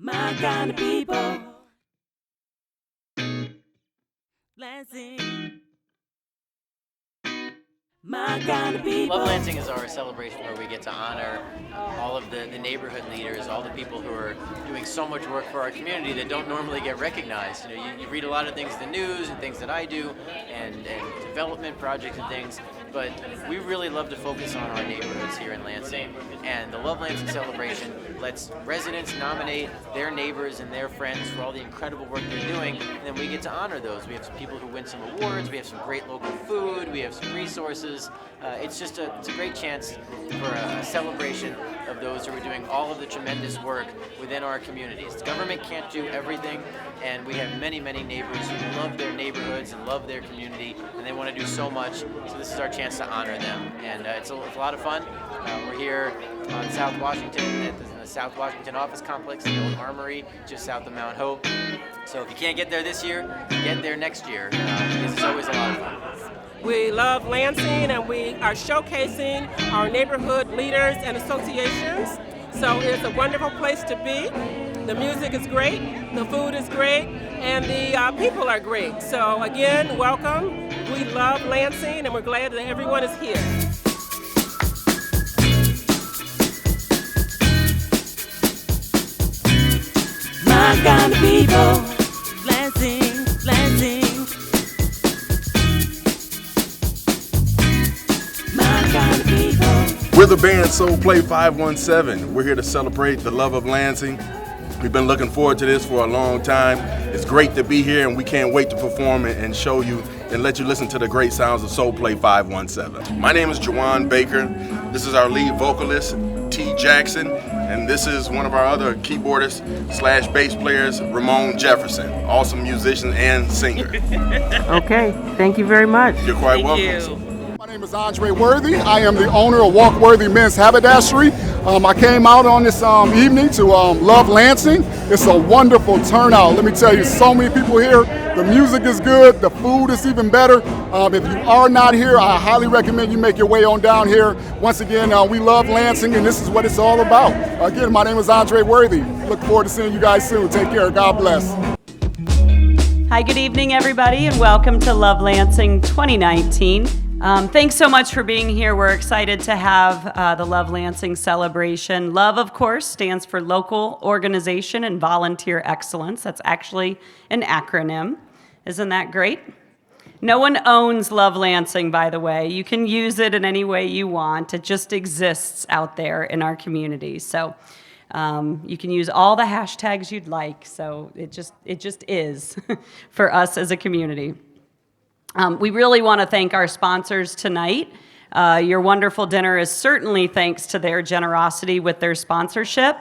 My kind of people. Lansing. My kind of people. Love Lansing is our celebration where we get to honor all of the neighborhood leaders, all the people who are doing so much work for our community that don't normally get recognized. You know, you read a lot of things in the news and things that I do and development projects and things, but we really love to focus on our neighborhoods here in Lansing. And the Love Lansing celebration lets residents nominate their neighbors and their friends for all the incredible work they're doing, and then we get to honor those. We have some people who win some awards, we have some great local food, we have some resources. It's a great chance for a celebration of those who are doing all of the tremendous work within our communities. The government can't do everything, and we have many, many neighbors who love their neighborhoods and love their community, and they want to do so much, so this is our chance to honor them. And it's a lot of fun. We're here on South Washington at the South Washington Office Complex in the Old Armory, just south of Mount Hope. So if you can't get there this year, get there next year, because it's always a lot of fun. We love Lansing, and we are showcasing our neighborhood leaders and associations. So it's a wonderful place to be. The music is great, the food is great, and the people are great. So again, welcome. We love Lansing, and we're glad that everyone is here. My kind of people. Lansing, Lansing. My kind of people. We're the band Soul Play 517. We're here to celebrate the love of Lansing. We've been looking forward to this for a long time. It's great to be here, and we can't wait to perform and show you and let you listen to the great sounds of Soul Play 517. My name is Jawan Baker. This is our lead vocalist, T. Jackson, and this is one of our other keyboardists / bass players, Ramon Jefferson, awesome musician and singer. Okay, thank you very much. You're quite welcome. My name is Andre Worthy. I am the owner of Walk Worthy Men's Haberdashery. I came out on this evening to love Lansing. It's a wonderful turnout. Let me tell you, so many people here. The music is good. The food is even better. If you are not here, I highly recommend you make your way on down here. Once again, we love Lansing, and this is what it's all about. Again, my name is Andre Worthy. Look forward to seeing you guys soon. Take care. God bless. Hi, good evening, everybody, and welcome to Love Lansing 2019. Thanks so much for being here. We're excited to have the Love Lansing celebration. LOVE, of course, stands for Local Organization and Volunteer Excellence. That's actually an acronym. Isn't that great? No one owns Love Lansing, by the way. You can use it in any way you want. It just exists out there in our community. So you can use all the hashtags you'd like. So it just is for us as a community. We really want to thank our sponsors tonight. Your wonderful dinner is certainly thanks to their generosity with their sponsorship.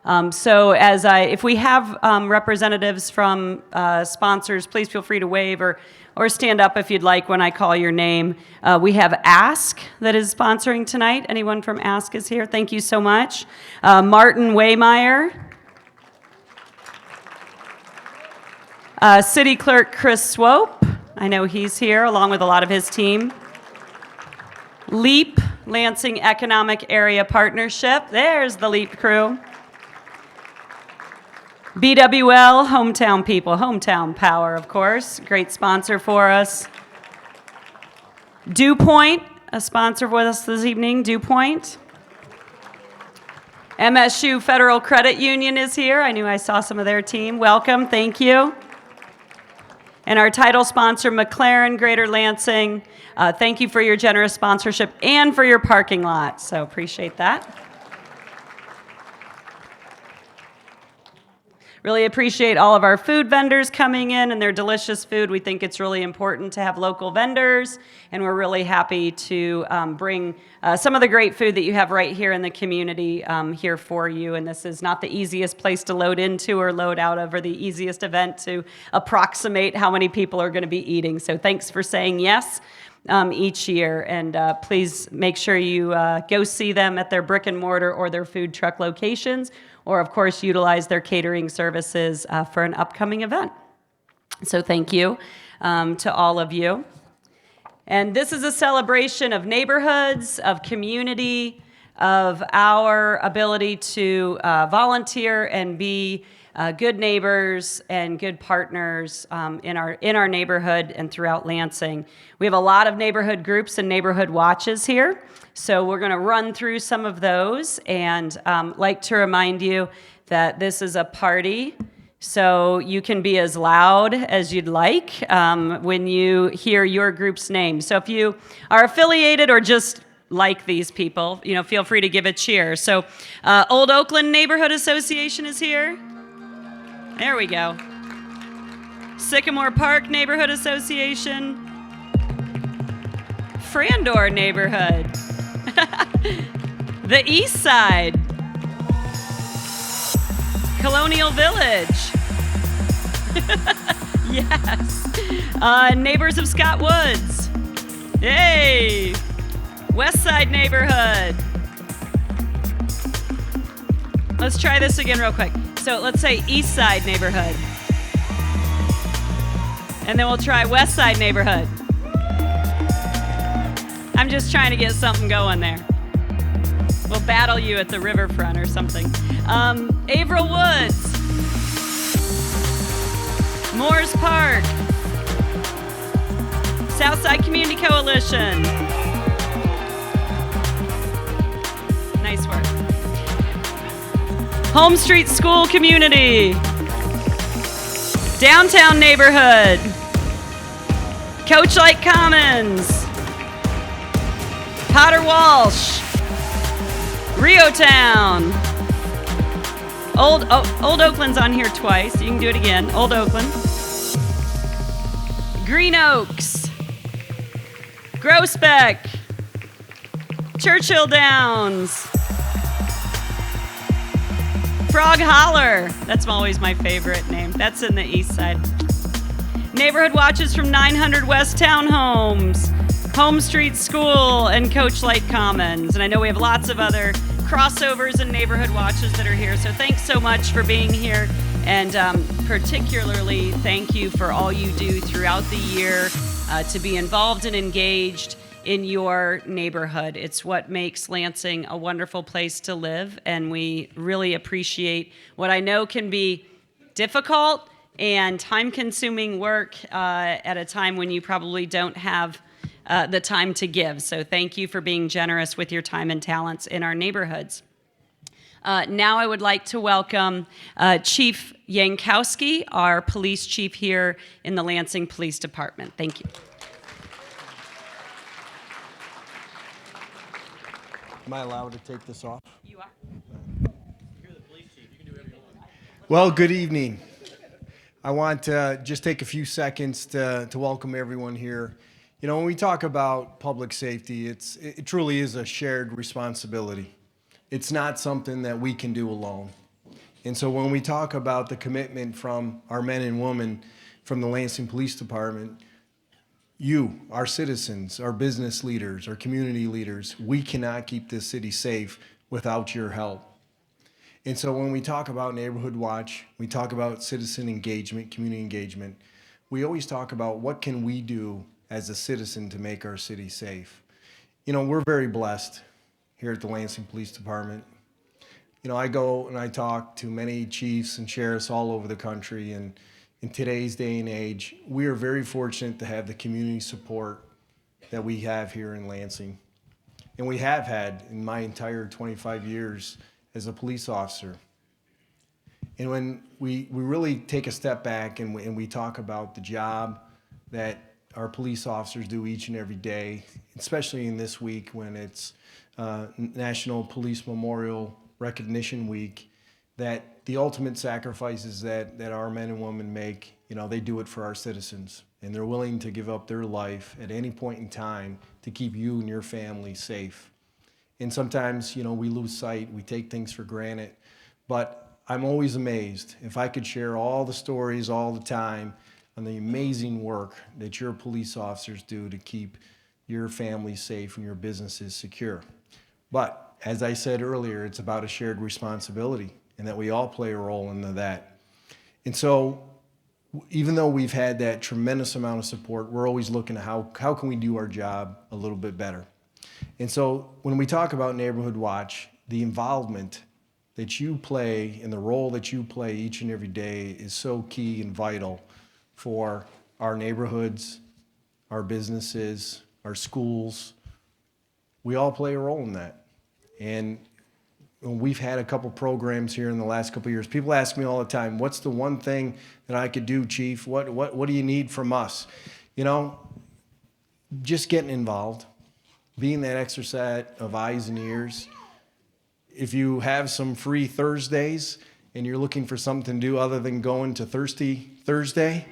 If we have representatives from sponsors, please feel free to wave or stand up if you'd like when I call your name. We have Ask that is sponsoring tonight. Anyone from Ask is here? Thank you so much. Martin Waymeyer. City Clerk Chris Swope. I know he's here along with a lot of his team. LEAP, Lansing Economic Area Partnership. There's the LEAP crew. BWL, Hometown People, Hometown Power, of course. Great sponsor for us. Dew Point, a sponsor with us this evening, Dew Point. MSU Federal Credit Union is here. I knew I saw some of their team. Welcome, thank you. And our title sponsor, McLaren Greater Lansing. Thank you for your generous sponsorship and for your parking lot. So appreciate that. Really appreciate all of our food vendors coming in and their delicious food. We think it's really important to have local vendors, and we're really happy to bring some of the great food that you have right here in the community here for you. And this is not the easiest place to load into or load out of, or the easiest event to approximate how many people are going to be eating. So thanks for saying yes each year, and please make sure you go see them at their brick and mortar or their food truck locations, or of course utilize their catering services for an upcoming event. So thank you to all of you. And this is a celebration of neighborhoods, of community, of our ability to volunteer and be good neighbors and good partners in our neighborhood and throughout Lansing. We have a lot of neighborhood groups and neighborhood watches here, so we're going to run through some of those and like to remind you that this is a party. So you can be as loud as you'd like when you hear your group's name. So if you are affiliated or just like these people, feel free to give a cheer. So Old Oakland Neighborhood Association is here. There we go. Sycamore Park Neighborhood Association. Frandor Neighborhood. The East Side. Colonial Village. Yes. Neighbors of Scott Woods. Hey. West Side Neighborhood. Let's try this again real quick. So let's say East Side Neighborhood. And then we'll try West Side Neighborhood. I'm just trying to get something going there. We'll battle you at the riverfront or something. Averill Woods. Moores Park. Southside Community Coalition. Nice work. Home Street School Community. Downtown Neighborhood. Coach Light Commons. Potter Walsh. Rio Town. Old Oakland's on here twice. You can do it again. Old Oakland. Green Oaks. Groesbeck. Churchill Downs. Frog Holler. That's always my favorite name. That's in the east side. Neighborhood watches from 900 West Townhomes. Home Street School and Coach Light Commons. And I know we have lots of other crossovers and neighborhood watches that are here. So thanks so much for being here. And particularly thank you for all you do throughout the year to be involved and engaged in your neighborhood. It's what makes Lansing a wonderful place to live. And we really appreciate what I know can be difficult and time-consuming work at a time when you probably don't have the time to give. So thank you for being generous with your time and talents in our neighborhoods. Now I would like to welcome Chief Yankowski, our police chief here in the Lansing Police Department. Thank you. Am I allowed to take this off? You are. You're the police chief. You can do whatever you want. Well, good evening. I want to just take a few seconds to welcome everyone here. You know, when we talk about public safety, it truly is a shared responsibility. It's not something that we can do alone. And so when we talk about the commitment from our men and women from the Lansing Police Department, you, our citizens, our business leaders, our community leaders, we cannot keep this city safe without your help. And so when we talk about Neighborhood Watch, we talk about citizen engagement, community engagement, we always talk about what can we do as a citizen to make our city safe. You know, we're very blessed here at the Lansing Police Department. You know, I go and I talk to many chiefs and sheriffs all over the country, and in today's day and age, we are very fortunate to have the community support that we have here in Lansing. And we have had in my entire 25 years as a police officer. And when we really take a step back and we talk about the job that our police officers do each and every day, especially in this week when it's National Police Memorial Recognition Week, that the ultimate sacrifices that our men and women make, you know, they do it for our citizens. And they're willing to give up their life at any point in time to keep you and your family safe. And sometimes, you know, we lose sight, we take things for granted. But I'm always amazed if I could share all the stories all the time on the amazing work that your police officers do to keep your family safe and your businesses secure. But as I said earlier, it's about a shared responsibility and that we all play a role into that. And so even though we've had that tremendous amount of support, we're always looking at how can we do our job a little bit better. And so when we talk about Neighborhood Watch, the involvement that you play and the role that you play each and every day is so key and vital for our neighborhoods, our businesses, our schools. We all play a role in that. And we've had a couple programs here in the last couple of years. People ask me all the time, what's the one thing that I could do, Chief? What do you need from us? You know, just getting involved, being that extra set of eyes and ears. If you have some free Thursdays and you're looking for something to do other than going to Thirsty Thursday,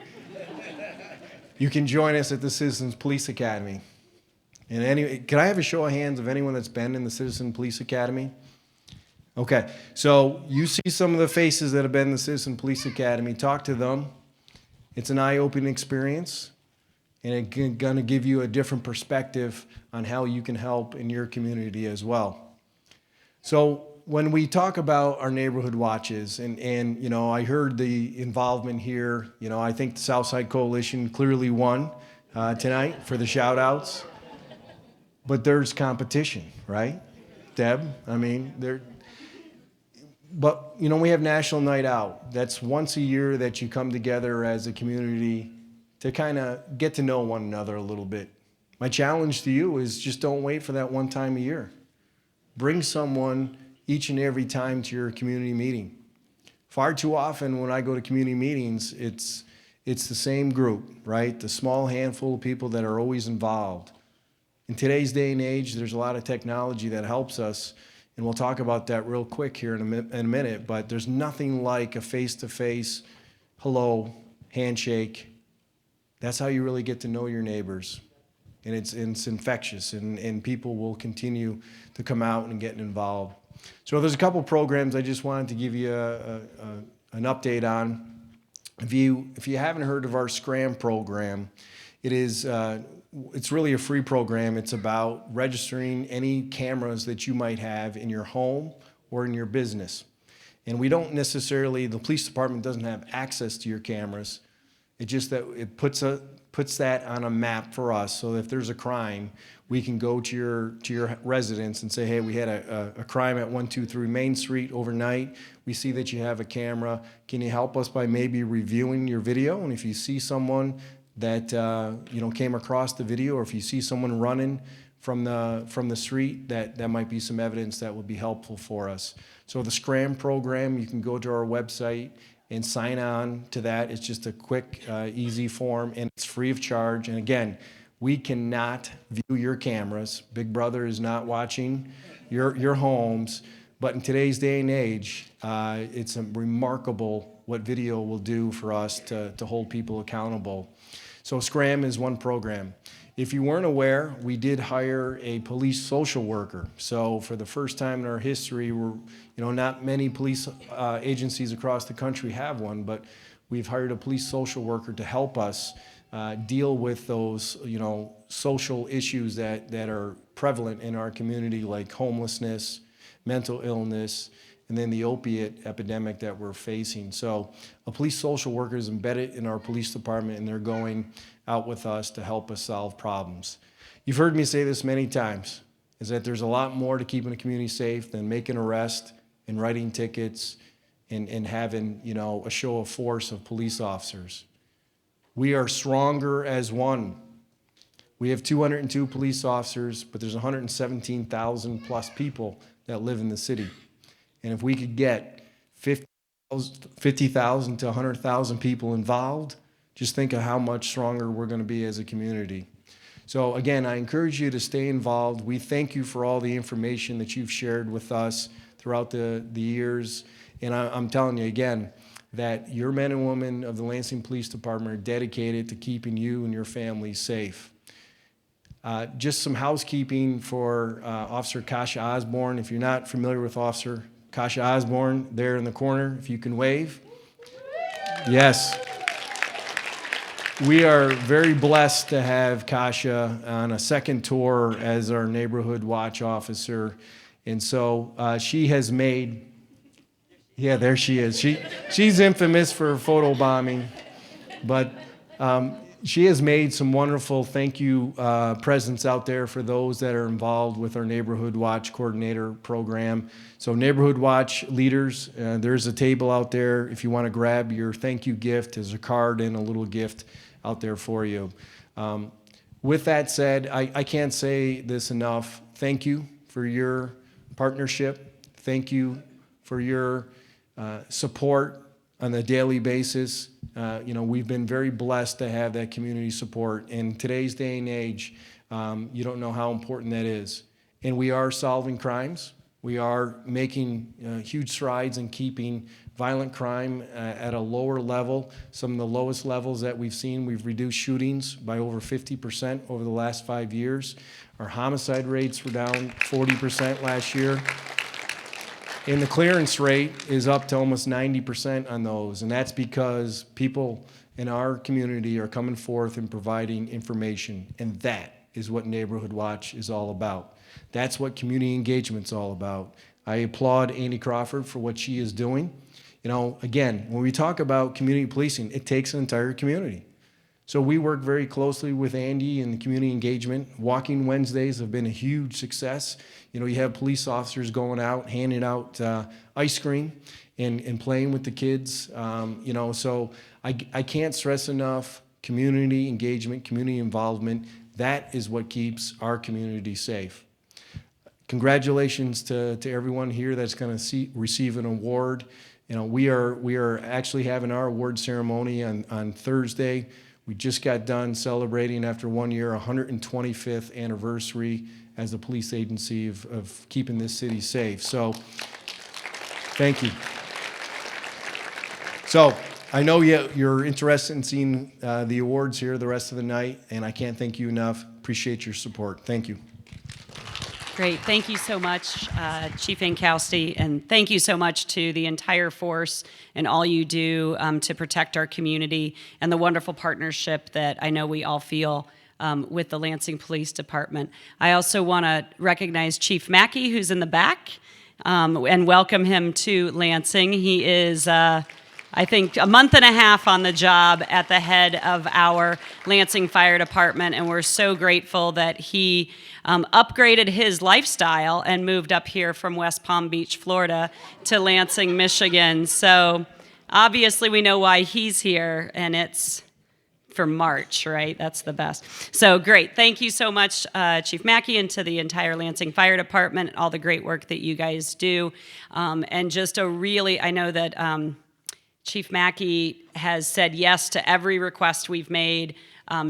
you can join us at the Citizens Police Academy. And can I have a show of hands of anyone that's been in the Citizen Police Academy? Okay, so you see some of the faces that have been in the Citizen Police Academy. Talk to them. It's an eye-opening experience, and it's going to give you a different perspective on how you can help in your community as well. So when we talk about our neighborhood watches, and you know, I heard the involvement here. You know, I think the Southside Coalition clearly won tonight for the shout-outs. But there's competition, right, Deb? I mean, but, you know, we have National Night Out. That's once a year that you come together as a community to kind of get to know one another a little bit. My challenge to you is just don't wait for that one time a year. Bring someone each and every time to your community meeting. Far too often when I go to community meetings, it's the same group, right? The small handful of people that are always involved. In today's day and age, there's a lot of technology that helps us, and we'll talk about that real quick here in a minute, but there's nothing like a face-to-face, hello, handshake. That's how you really get to know your neighbors, and it's infectious, and people will continue to come out and get involved. So there's a couple programs I just wanted to give you an update on. If you haven't heard of our Scram program, it's really a free program. It's about registering any cameras that you might have in your home or in your business. And we don't necessarily, the police department doesn't have access to your cameras. It's just that it puts that on a map for us, so if there's a crime, we can go to your residence and say, hey, we had a crime at 123 Main Street overnight. We see that you have a camera. Can you help us by maybe reviewing your video? And if you see someone that came across the video, or if you see someone running from the street, that might be some evidence that would be helpful for us. So the Scram program, you can go to our website and sign on to that. It's just a quick, easy form, and it's free of charge. And again, we cannot view your cameras. Big Brother is not watching your homes. But in today's day and age, it's remarkable what video will do for us to hold people accountable. So Scram is one program. If you weren't aware, we did hire a police social worker. So for the first time in our history, not many police agencies across the country have one, but we've hired a police social worker to help us deal with those, social issues that are prevalent in our community, like homelessness, mental illness, and then the opiate epidemic that we're facing. So a police social worker is embedded in our police department, and they're going out with us to help us solve problems. You've heard me say this many times, is that there's a lot more to keeping a community safe than making arrests and writing tickets and having, a show of force of police officers. We are stronger as one. We have 202 police officers, but there's 117,000 plus people that live in the city. And if we could get 50,000 to 100,000 people involved, just think of how much stronger we're going to be as a community. So again, I encourage you to stay involved. We thank you for all the information that you've shared with us throughout the years. And I'm telling you again, that your men and women of the Lansing Police Department are dedicated to keeping you and your family safe. Just some housekeeping for Officer Kasha Osborne. If you're not familiar with Officer Kasha Osborne, there in the corner, if you can wave. Yes. We are very blessed to have Kasha on a second tour as our neighborhood watch officer. And so she has made, yeah, there she is. She's infamous for photobombing. But She has made some wonderful thank you presents out there for those that are involved with our Neighborhood Watch Coordinator program. So Neighborhood Watch leaders, there's a table out there if you want to grab your thank you gift. There's a card and a little gift out there for you. With that said, I can't say this enough. Thank you for your partnership. Thank you for your support on a daily basis. We've been very blessed to have that community support. In today's day and age, you don't know how important that is. And we are solving crimes. We are making huge strides in keeping violent crime at a lower level, some of the lowest levels that we've seen. We've reduced shootings by over 50% over the last 5 years. Our homicide rates were down 40% last year. And the clearance rate is up to almost 90% on those. And that's because people in our community are coming forth and providing information. And that is what Neighborhood Watch is all about. That's what community engagement's all about. I applaud Andy Crawford for what she is doing. Again, when we talk about community policing, it takes an entire community. So we work very closely with Andy and the community engagement. Walking Wednesdays have been a huge success. You have police officers going out, handing out ice cream and playing with the kids. So I can't stress enough community engagement, community involvement. That is what keeps our community safe. Congratulations to everyone here that's going to receive an award. We are actually having our award ceremony on Thursday. We just got done celebrating after 1 year, 125th anniversary as a police agency of keeping this city safe. So, thank you. So, I know you're interested in seeing the awards here the rest of the night, and I can't thank you enough. Appreciate your support. Thank you. Great. Thank you so much, Chief Ankowski, and thank you so much to the entire force and all you do to protect our community and the wonderful partnership that I know we all feel with the Lansing Police Department. I also want to recognize Chief Mackey, who's in the back, and welcome him to Lansing. He is I think a month and a half on the job at the head of our Lansing Fire Department, and we're so grateful that he upgraded his lifestyle and moved up here from West Palm Beach, Florida to Lansing, Michigan. So obviously we know why he's here, and it's for March, right? That's the best. So great. Thank you so much, Chief Mackey, and to the entire Lansing Fire Department, and all the great work that you guys do. And just I know that Chief Mackey has said yes to every request we've made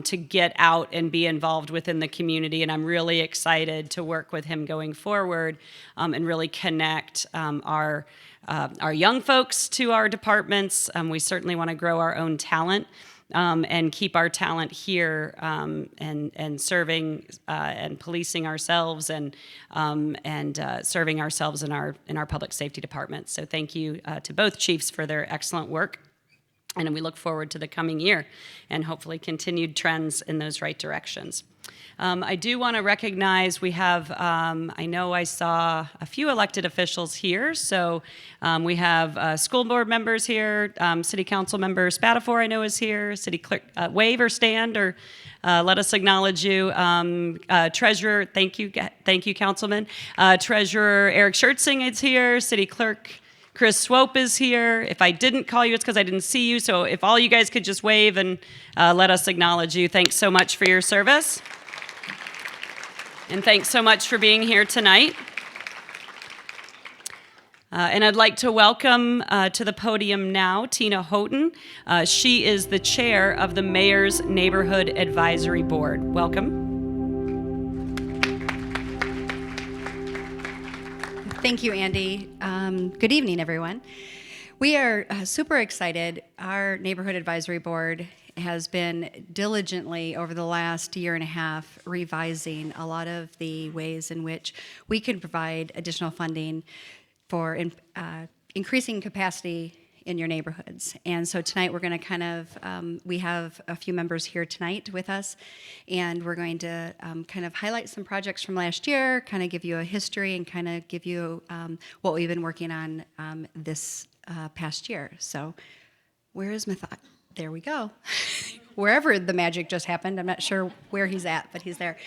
to get out and be involved within the community, and I'm really excited to work with him going forward and really connect our young folks to our departments. We certainly want to grow our own talent and keep our talent here and serving and policing ourselves and serving ourselves in our public safety department. So thank you to both chiefs for their excellent work. And we look forward to the coming year and hopefully continued trends in those right directions. I do want to recognize we have, I know I saw a few elected officials here. So we have school board members here, city council member Spatafor I know is here, city clerk, wave or stand or let us acknowledge you. Treasurer, thank you Councilman. Treasurer Eric Schertzing is here, city clerk Chris Swope is here. If I didn't call you, it's because I didn't see you. So if all you guys could just wave and let us acknowledge you. Thanks so much for your service. And thanks so much for being here tonight. And I'd like to welcome to the podium now Tina Houghton. She is the chair of the Mayor's Neighborhood Advisory Board. Welcome. Thank you, Andy. Good evening, everyone. We are super excited. Our Neighborhood Advisory Board has been diligently over the last year and a half revising a lot of the ways in which we can provide additional funding for increasing capacity in your neighborhoods. And so tonight we're going to we have a few members here tonight with us, and we're going to kind of highlight some projects from last year, kind of give you a history, and kind of give you what we've been working on this past year. So where is my thought? There we go. wherever the magic just happened. I'm not sure where he's at, but he's there.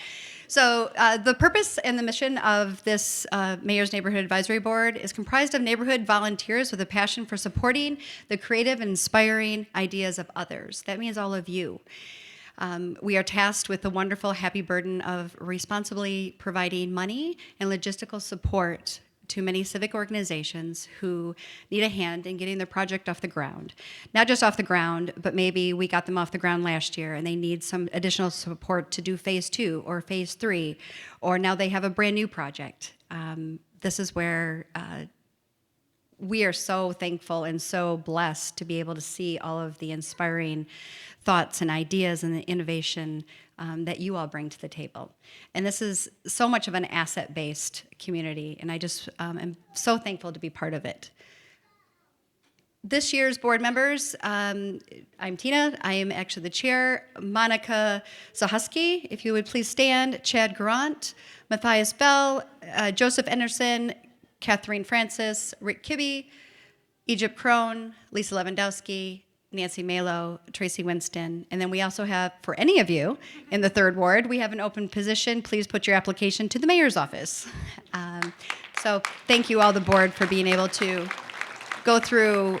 So the purpose and the mission of this Mayor's Neighborhood Advisory Board is comprised of neighborhood volunteers with a passion for supporting the creative and inspiring ideas of others. That means all of you. We are tasked with the wonderful, happy burden of responsibly providing money and logistical support to many civic organizations who need a hand in getting their project off the ground. Not just off the ground, but maybe we got them off the ground last year and they need some additional support to do phase 2 or phase 3, or now they have a brand new project. This is where we are so thankful and so blessed to be able to see all of the inspiring thoughts and ideas and the innovation that you all bring to the table. And this is so much of an asset-based community, and I just am so thankful to be part of it. This year's board members, I'm Tina. I am actually the chair. Monica Zahusky, if you would please stand. Chad Garant, Matthias Bell, Joseph Anderson, Catherine Francis, Rick Kibbe, Egypt Crone, Lisa Lewandowski, Nancy Malo, Tracy Winston. And then we also have, for any of you in the 3rd Ward, we have an open position. Please put your application to the mayor's office. So thank you all, the board, for being able to go through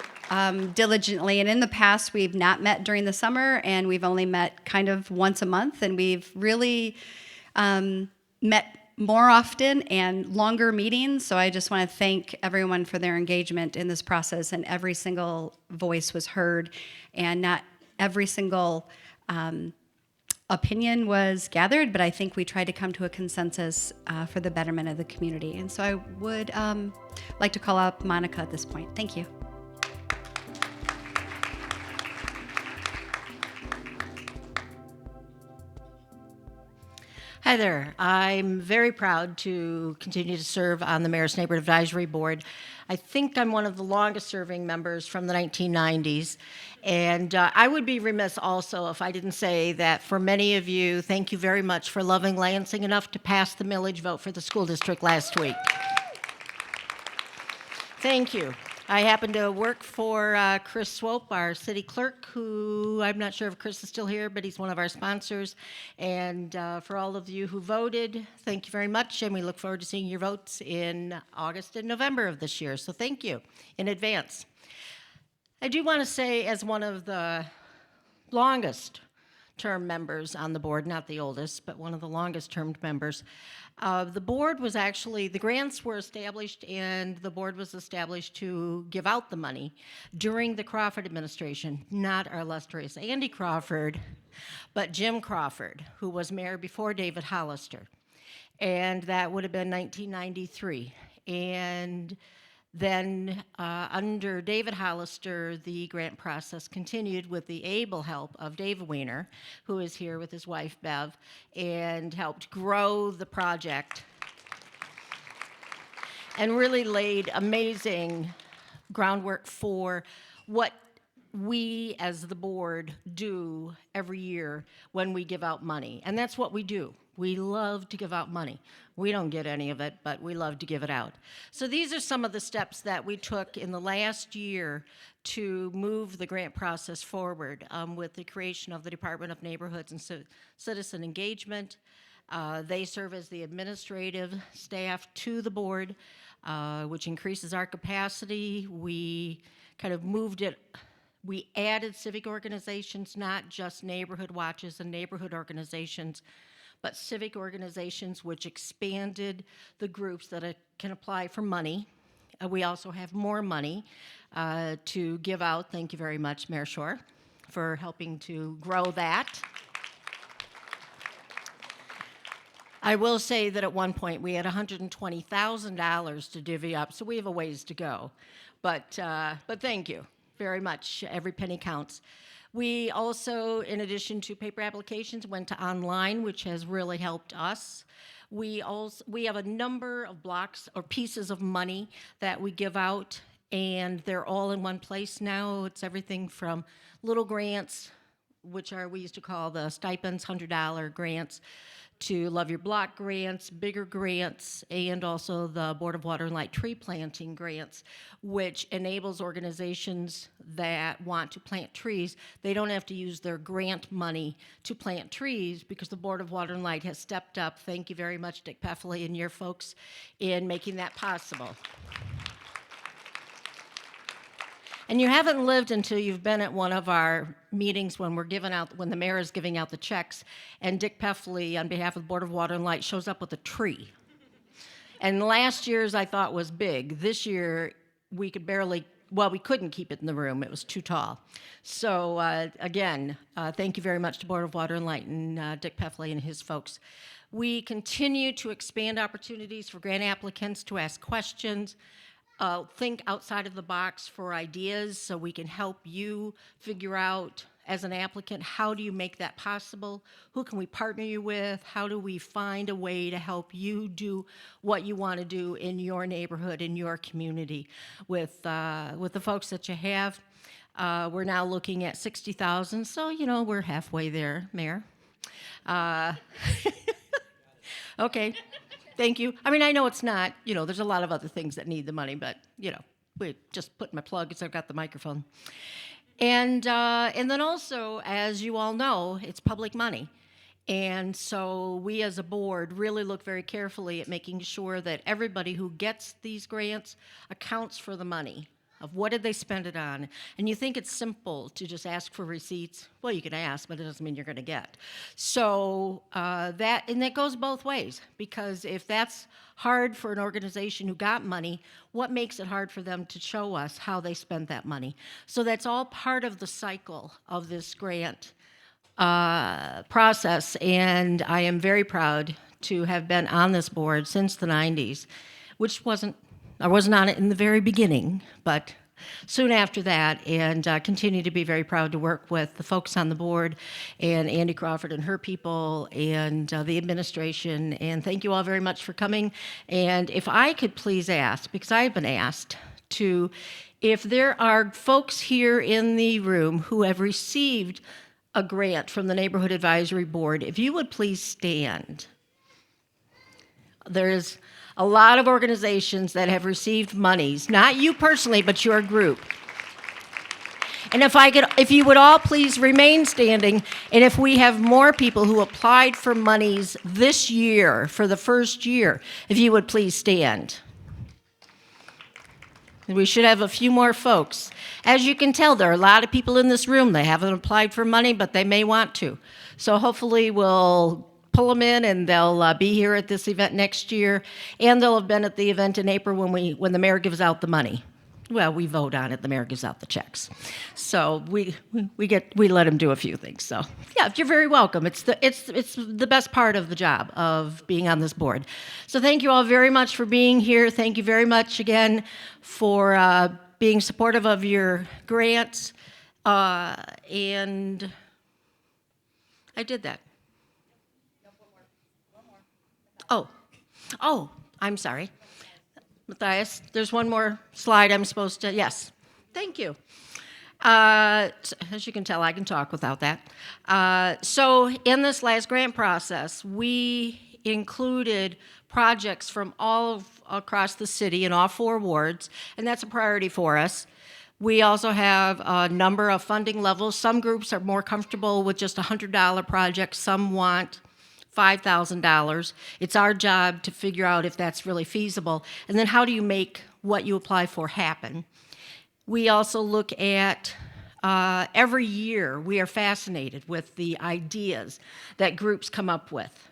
diligently. And in the past, we've not met during the summer, and we've only met kind of once a month, and we've really met more often and longer meetings. So I just want to thank everyone for their engagement in this process, and every single voice was heard, and not every single opinion was gathered, but I think we tried to come to a consensus for the betterment of the community. And so I would like to call up Monica at this point. Thank you. Hi there. I'm very proud to continue to serve on the Mayor's Neighborhood Advisory Board. I think I'm one of the longest serving members from the 1990s. And I would be remiss also if I didn't say that for many of you, thank you very much for loving Lansing enough to pass the millage vote for the school district last week. Thank you. I happen to work for Chris Swope, our city clerk, who I'm not sure if Chris is still here, but he's one of our sponsors. And for all of you who voted, thank you very much, and we look forward to seeing your votes in August and November of this year. So thank you in advance. I do want to say, as one of the longest term members on the board, not the oldest, but one of the longest termed members, the board was actually, the grants were established and the board was established to give out the money during the Crawford administration, not our illustrious Andy Crawford, but Jim Crawford, who was mayor before David Hollister. And that would have been 1993. And then under David Hollister, the grant process continued with the able help of Dave Weiner, who is here with his wife, Bev, and helped grow the project and really laid amazing groundwork for what we as the board do every year when we give out money. And that's what we do. We love to give out money. We don't get any of it, but we love to give it out. So these are some of the steps that we took in the last year to move the grant process forward with the creation of the Department of Neighborhoods and Citizen Engagement. They serve as the administrative staff to the board, which increases our capacity. We kind of moved it. We added civic organizations, not just neighborhood watches and neighborhood organizations, but civic organizations, which expanded the groups that can apply for money. We also have more money to give out. Thank you very much, Mayor Shore, for helping to grow that. I will say that at one point we had $120,000 to divvy up, so we have a ways to go. But thank you very much. Every penny counts. We also, in addition to paper applications, went to online, which has really helped us. We have a number of blocks or pieces of money that we give out, and they're all in one place now. It's everything from little grants, which we used to call the stipends, $100 grants, to Love Your Block grants, bigger grants, and also the Board of Water and Light tree planting grants, which enables organizations that want to plant trees. They don't have to use their grant money to plant trees because the Board of Water and Light has stepped up. Thank you very much, Dick Peffley and your folks, in making that possible. And you haven't lived until you've been at one of our meetings when when the mayor is giving out the checks, and Dick Peffley, on behalf of the Board of Water and Light, shows up with a tree. And last year's I thought was big. This year we could we couldn't keep it in the room. It was too tall. So again, thank you very much to Board of Water and Light and Dick Peffley and his folks. We continue to expand opportunities for grant applicants to ask questions. Think outside of the box for ideas so we can help you figure out, as an applicant, how do you make that possible? Who can we partner you with? How do we find a way to help you do what you want to do in your neighborhood, in your community? With the folks that you have, we're now looking at 60,000, so we're halfway there, Mayor. Okay. Thank you. I mean, I know it's not, there's a lot of other things that need the money, but, we just put my plug as I've got the microphone. And then also, as you all know, it's public money. And so we as a board really look very carefully at making sure that everybody who gets these grants accounts for the money. Of what did they spend it on? And you think it's simple to just ask for receipts? Well, you can ask, but it doesn't mean you're going to get. So that goes both ways, because if that's hard for an organization who got money, what makes it hard for them to show us how they spent that money? So that's all part of the cycle of this grant process, and I am very proud to have been on this board since the 90s, I wasn't on it in the very beginning, but soon after that, and continue to be very proud to work with the folks on the board and Andy Crawford and her people and the administration. And thank you all very much for coming. And if I could please ask, because I've been asked to, if there are folks here in the room who have received a grant from the Neighborhood Advisory Board, if you would please stand. There's a lot of organizations that have received monies, not you personally, but your group. And if you would all please remain standing, and if we have more people who applied for monies this year, for the first year, if you would please stand. We should have a few more folks. As you can tell, there are a lot of people in this room. They haven't applied for money, but they may want to. So hopefully we'll pull them in, and they'll be here at this event next year, and they'll have been at the event in April when the mayor gives out the money. Well, we vote on it. The mayor gives out the checks, so we let him do a few things. So yeah, you're very welcome. It's the best part of the job of being on this board. So thank you all very much for being here. Thank you very much again for being supportive of your grants, and I did that. Oh, I'm sorry. Matthias, there's one more slide I'm supposed to, yes. Thank you. As you can tell, I can talk without that. So in this last grant process, we included projects from across the city in all 4 wards, and that's a priority for us. We also have a number of funding levels. Some groups are more comfortable with just $100 projects. Some want $5,000. It's our job to figure out if that's really feasible. And then how do you make what you apply for happen? We also look at every year, we are fascinated with the ideas that groups come up with.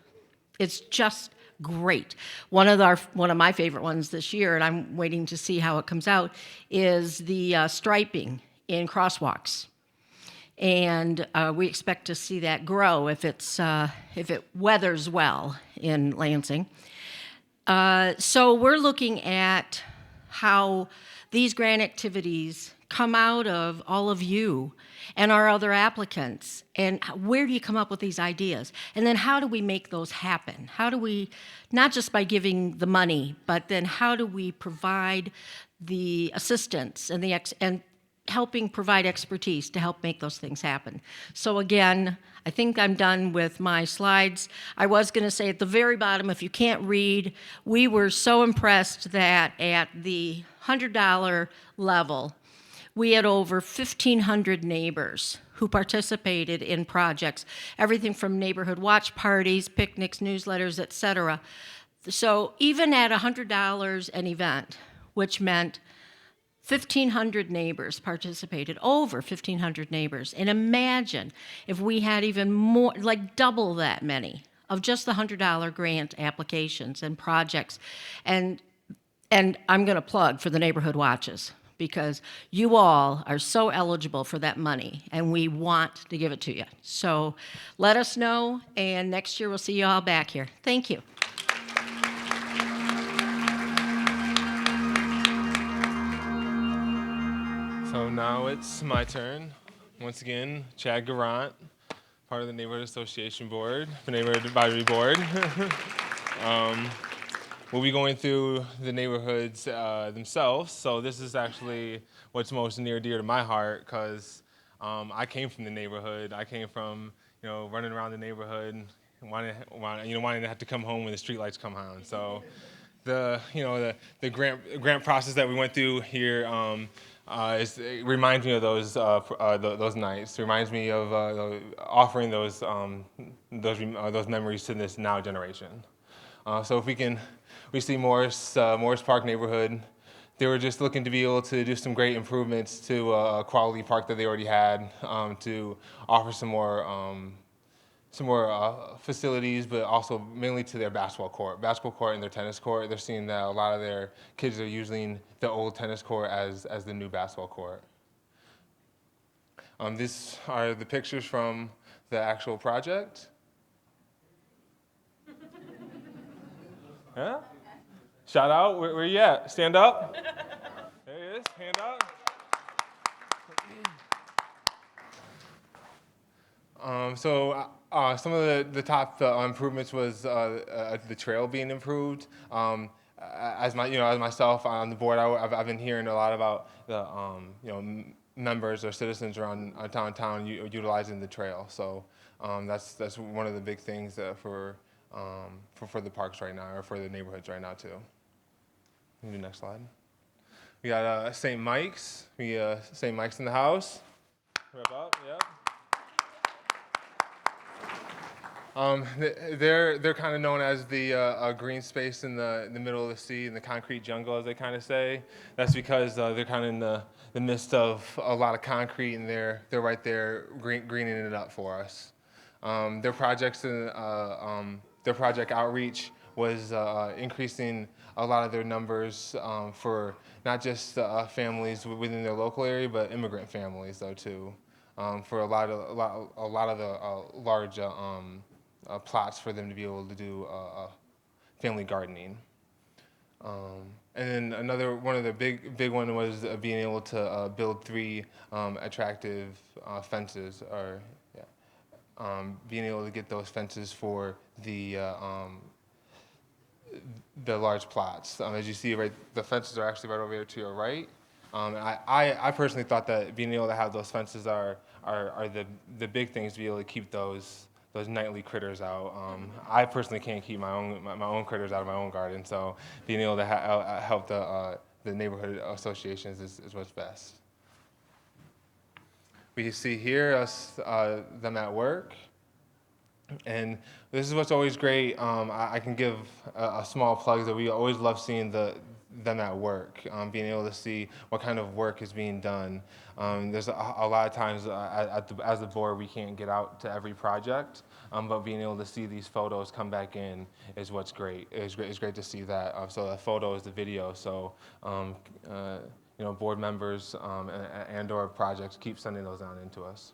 It's just great. One of my favorite ones this year, and I'm waiting to see how it comes out, is the striping in crosswalks. And we expect to see that grow if it weathers well in Lansing. So we're looking at how these grant activities come out of all of you and our other applicants, and where do you come up with these ideas? And then how do we make those happen? How do we, not just by giving the money, but then how do we provide the assistance and helping provide expertise to help make those things happen. So again, I think I'm done with my slides. I was going to say at the very bottom, if you can't read, we were so impressed that at the $100 level, we had over 1,500 neighbors who participated in projects, everything from neighborhood watch parties, picnics, newsletters, etc. So even at $100 an event, which meant 1,500 neighbors participated, over 1,500 neighbors. And imagine if we had even more, like double that many of just the $100 grant applications and projects. And I'm going to plug for the neighborhood watches, because you all are so eligible for that money, and we want to give it to you. So let us know, and next year we'll see you all back here. Thank you. So now it's my turn. Once again, Chad Garant, part of the Neighborhood Association Board, the Neighborhood Advisory Board. We'll be going through the neighborhoods themselves. So this is actually what's most near and dear to my heart, because I came from the neighborhood. I came from running around the neighborhood, and wanting to have to come home when the streetlights come on. So the grant process that we went through here it reminds me of those nights. It reminds me of offering those memories to this now generation. So if we see Morris Park neighborhood. They were just looking to be able to do some great improvements to a quality park that they already had, to offer some more facilities, but also mainly to their basketball court and their tennis court. They're seeing that a lot of their kids are using the old tennis court as the new basketball court. These are the pictures from the actual project. Yeah? Shout out, where you at? Stand up. There he is, hand out. Some of the top improvements was the trail being improved. As myself on the board, I've been hearing a lot about the members or citizens around downtown utilizing the trail. So that's one of the big things for the parks right now, or for the neighborhoods right now too. Maybe next slide. We got St. Mike's. St. Mike's in the house. Wrap up. Yep. They're kind of known as the green space in the middle of the sea, in the concrete jungle, as they kind of say. That's because they're kind of in the midst of a lot of concrete, and they're right there greening it up for us. Their project outreach was increasing a lot of their numbers for not just families within their local area, but immigrant families though too. For a lot of the large plots for them to be able to do family gardening. And then one of the big one was being able to build 3 attractive fences, or being able to get those fences for the large plots. As you see, right, the fences are actually right over here to your right. I personally thought that being able to have those fences are the big things to be able to keep those nightly critters out. I personally can't keep my own critters out of my own garden, so being able to help the neighborhood associations is what's best. We see here them at work. And this is what's always great. I can give a small plug that we always love seeing them at work, being able to see what kind of work is being done. There's a lot of times as a board we can't get out to every project, but being able to see these photos come back in is what's great. It's great to see that. So the photos, the video. So board members and/or projects keep sending those on into us.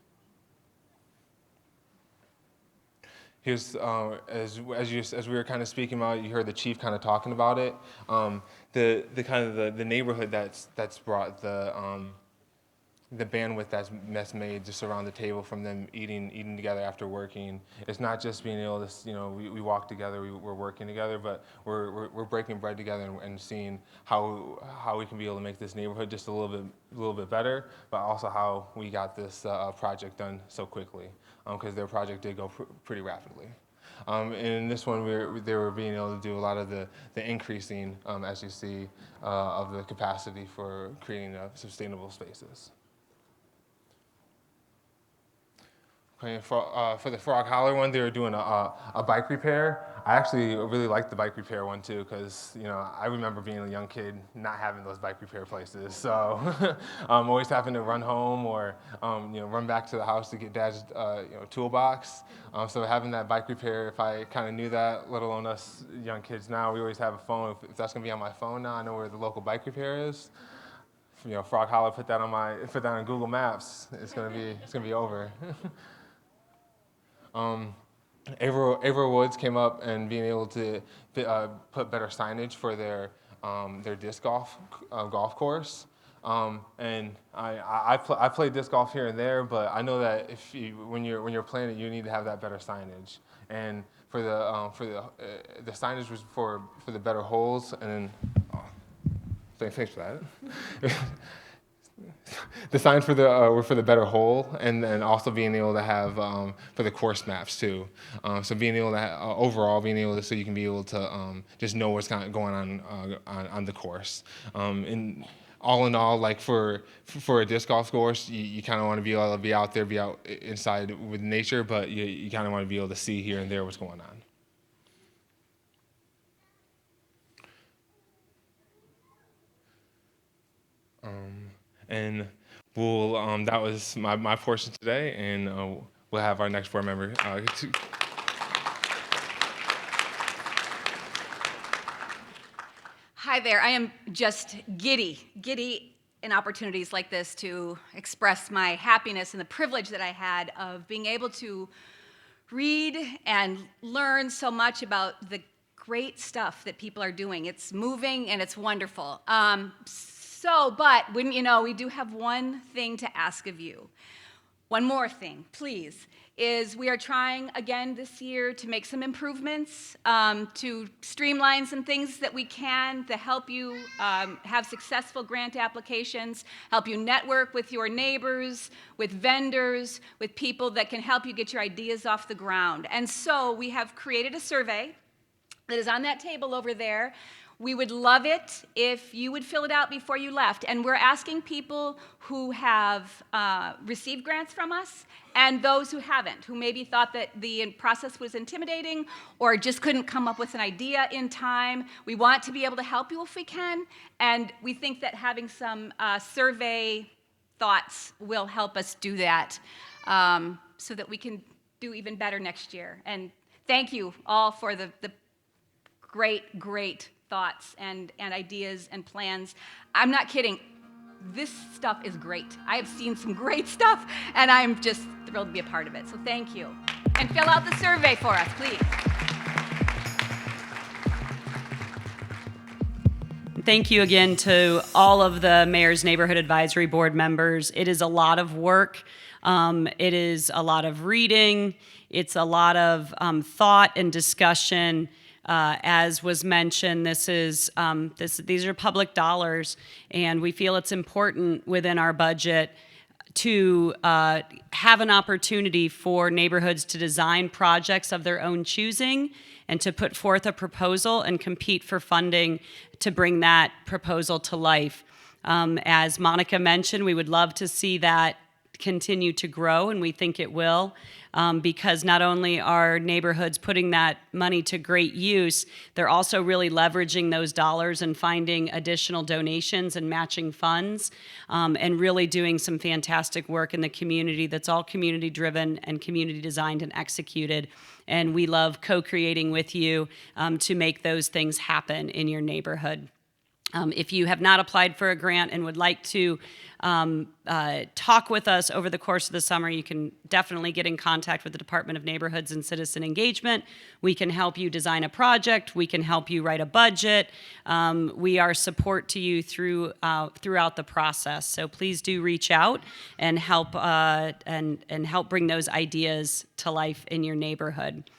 Here's as we were kind of speaking about, you heard the chief kind of talking about it. The neighborhood that's brought the the bandwidth that's made just around the table from them eating together after working. It's not just being able to, we walk together, we're working together, but we're breaking bread together and seeing how we can be able to make this neighborhood just a little bit better, but also how we got this project done so quickly, because their project did go pretty rapidly. In this one, they were being able to do a lot of the increasing, as you see, of the capacity for creating sustainable spaces. Okay, for the Frog Holler one, they were doing a bike repair. I actually really liked the bike repair one too, because I remember being a young kid not having those bike repair places. So always having to run home or run back to the house to get Dad's toolbox. So having that bike repair, if I kind of knew that, let alone us young kids now, we always have a phone. If that's gonna be on my phone now, I know where the local bike repair is. Frog Holler, put that on Google Maps. It's gonna be over. Averill Woods came up and being able to put better signage for their disc golf course. And I play disc golf here and there, but I know that when you're playing it, you need to have that better signage. And for the signage was for the better holes, and then thanks for that. The signs were for the better hole, and then also being able to have for the course maps too. So being able to overall being able to, so you can be able to just know what's kind of going on the course. And all in all, like for a disc golf course, you kind of want to be able to be out there, be out inside with nature, but you kind of want to be able to see here and there what's going on. And that was my portion today, and we'll have our next board member. Hi there. I am just giddy in opportunities like this to express my happiness and the privilege that I had of being able to read and learn so much about the great stuff that people are doing. It's moving and it's wonderful. But when we do have one thing to ask of you. One more thing, please, is we are trying again this year to make some improvements, to streamline some things that we can to help you have successful grant applications, help you network with your neighbors, with vendors, with people that can help you get your ideas off the ground. And so we have created a survey that is on that table over there. We would love it if you would fill it out before you left. And we're asking people who have received grants from us and those who haven't, who maybe thought that the process was intimidating or just couldn't come up with an idea in time. We want to be able to help you if we can. And we think that having some survey thoughts will help us do that so that we can do even better next year. And thank you all for the great thoughts and ideas and plans. I'm not kidding. This stuff is great. I have seen some great stuff, and I'm just thrilled to be a part of it. So thank you. And fill out the survey for us, please. Thank you again to all of the Mayor's Neighborhood Advisory Board members. It is a lot of work. It is a lot of reading. It's a lot of thought and discussion. As was mentioned, these are public dollars, and we feel it's important within our budget to have an opportunity for neighborhoods to design projects of their own choosing and to put forth a proposal and compete for funding to bring that proposal to life. As Monica mentioned, we would love to see that continue to grow, and we think it will, because not only are neighborhoods putting that money to great use, they're also really leveraging those dollars and finding additional donations and matching funds, and really doing some fantastic work in the community that's all community driven and community designed and executed. And we love co-creating with you to make those things happen in your neighborhood. If you have not applied for a grant and would like to talk with us over the course of the summer, you can definitely get in contact with the Department of Neighborhoods and Citizen Engagement. We can help you design a project. We can help you write a budget. We are support to you throughout the process. So please do reach out and help help bring those ideas to life in your neighborhood.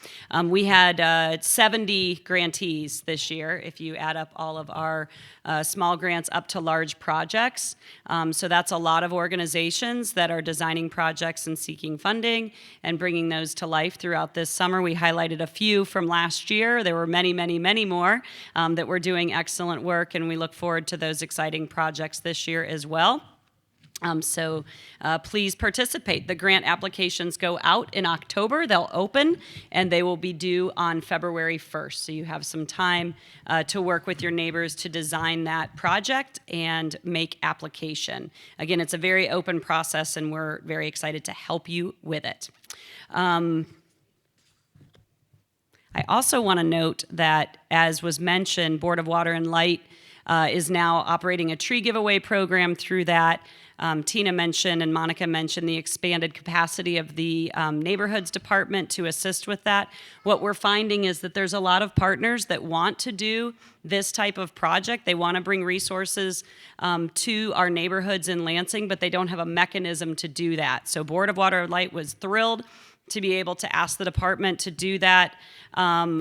We had 70 grantees this year, if you add up all of our small grants up to large projects. So that's a lot of organizations that are designing projects and seeking funding and bringing those to life throughout this summer. We highlighted a few from last year. There were many, many, many more that were doing excellent work, and we look forward to those exciting projects this year as well. So please participate. The grant applications go out in October. They'll open, and they will be due on February 1st. So you have some time to work with your neighbors to design that project and make application. Again, it's a very open process, and we're very excited to help you with it. I also want to note that, as was mentioned, Board of Water and Light is now operating a tree giveaway program through that. Tina mentioned and Monica mentioned the expanded capacity of the neighborhoods department to assist with that. What we're finding is that there's a lot of partners that want to do this type of project. They want to bring resources to our neighborhoods in Lansing, but they don't have a mechanism to do that. So Board of Water and Light was thrilled to be able to ask the department to do that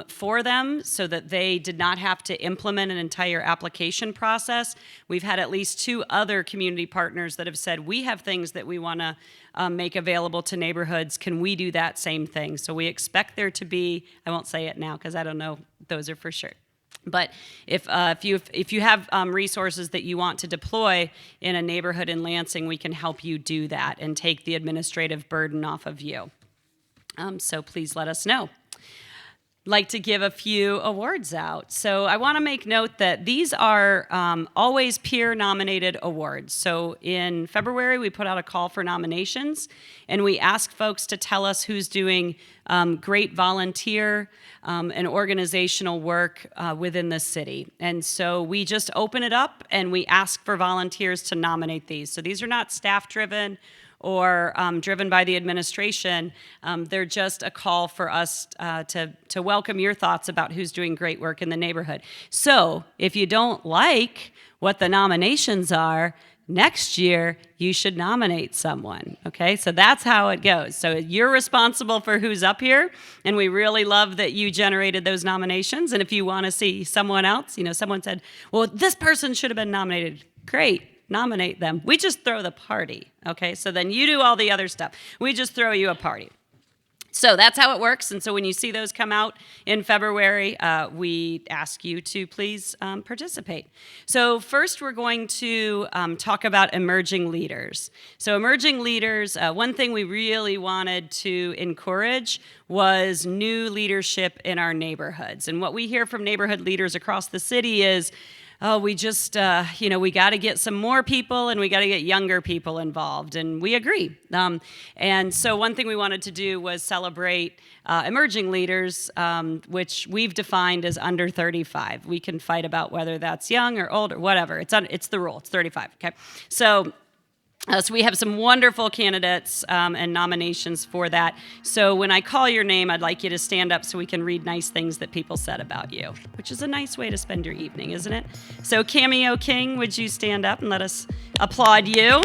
for them so that they did not have to implement an entire application process. We've had at least 2 other community partners that have said, we have things that we want to make available to neighborhoods. Can we do that same thing? So we expect there to be, I won't say it now because I don't know, those are for sure. But if you have resources that you want to deploy in a neighborhood in Lansing, we can help you do that and take the administrative burden off of you. So please let us know. Like to give a few awards out. So I want to make note that these are always peer-nominated awards. So in February, we put out a call for nominations, and we ask folks to tell us who's doing great volunteer and organizational work within the city. And so we just open it up, and we ask for volunteers to nominate these. So these are not staff-driven or driven by the administration. They're just a call for us to welcome your thoughts about who's doing great work in the neighborhood. So if you don't like what the nominations are, next year you should nominate someone, okay? So that's how it goes. So you're responsible for who's up here, and we really love that you generated those nominations. And if you want to see someone else, someone said, well, this person should have been nominated, great. Nominate them. We just throw the party, okay? So then you do all the other stuff. We just throw you a party. So that's how it works. And so when you see those come out in February, we ask you to please participate. So first we're going to talk about emerging leaders. So emerging leaders, one thing we really wanted to encourage was new leadership in our neighborhoods. And what we hear from neighborhood leaders across the city is, we just, we got to get some more people and we got to get younger people involved. And we agree. And so one thing we wanted to do was celebrate emerging leaders, which we've defined as under 35. We can fight about whether that's young or old or whatever. It's the rule. It's 35, okay? So we have some wonderful candidates and nominations for that. So when I call your name, I'd like you to stand up so we can read nice things that people said about you, which is a nice way to spend your evening, isn't it? So Cameo King, would you stand up and let us applaud you?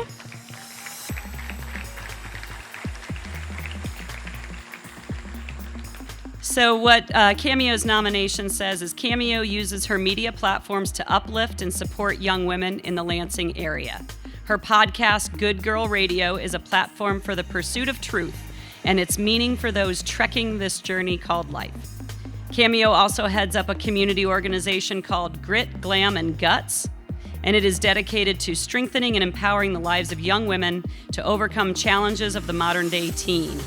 So what Cameo's nomination says is Cameo uses her media platforms to uplift and support young women in the Lansing area. Her podcast, Good Girl Radio, is a platform for the pursuit of truth and its meaning for those trekking this journey called life. Cameo also heads up a community organization called Grit, Glam, and Guts, and it is dedicated to strengthening and empowering the lives of young women to overcome challenges of the modern-day teen.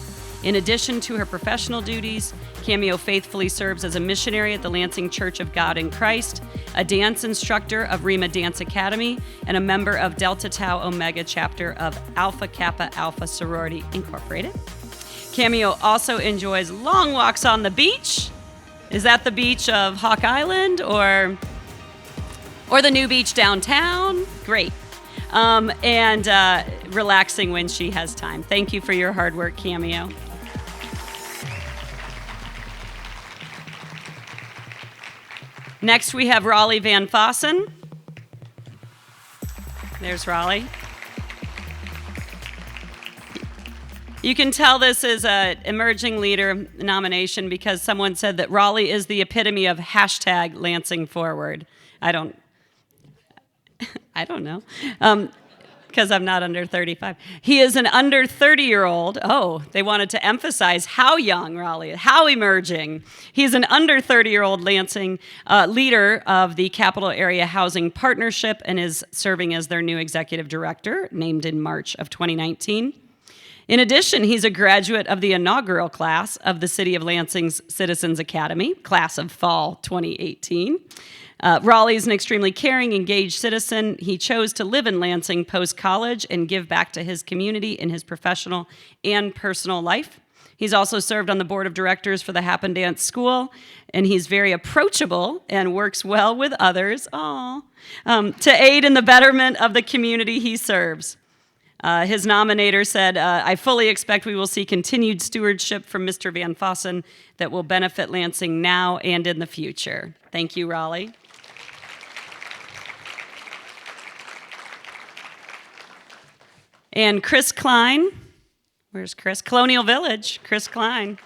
In addition to her professional duties, Cameo faithfully serves as a missionary at the Lansing Church of God in Christ, a dance instructor of Rima Dance Academy, and a member of Delta Tau Omega chapter of Alpha Kappa Alpha Sorority Incorporated. Cameo also enjoys long walks on the beach. Is that the beach of Hawk Island or Or the new beach downtown. Great. And relaxing when she has time. Thank you for your hard work, Cameo. Next, we have Raleigh Van Fossen. There's Raleigh. You can tell this is an emerging leader nomination because someone said that Raleigh is the epitome of hashtag Lansing Forward. I don't know, because I'm not under 35. He is an under 30-year-old. Oh, they wanted to emphasize how young Raleigh is, how emerging. He's an under 30-year-old Lansing leader of the Capital Area Housing Partnership and is serving as their new executive director, named in March of 2019. In addition, he's a graduate of the inaugural class of the City of Lansing's Citizens Academy, class of fall 2018. Raleigh is an extremely caring, engaged citizen. He chose to live in Lansing post-college and give back to his community in his professional and personal life. He's also served on the board of directors for the Happen Dance School, and he's very approachable and works well with others to aid in the betterment of the community he serves. His nominator said, I fully expect we will see continued stewardship from Mr. Van Fossen that will benefit Lansing now and in the future. Thank you, Raleigh. And Chris Klein. Where's Chris? Colonial Village, Chris Klein.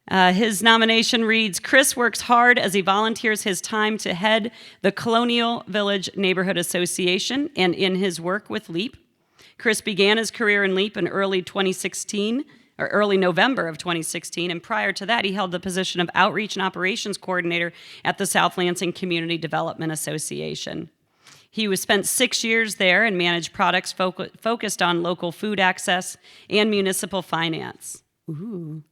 His nomination reads, Chris works hard as he volunteers his time to head the Colonial Village Neighborhood Association and in his work with LEAP. Chris began his career in LEAP in early November of 2016, and prior to that, he held the position of Outreach and Operations Coordinator at the South Lansing Community Development Association. He spent 6 years there and managed products focused on local food access and municipal finance. Ooh.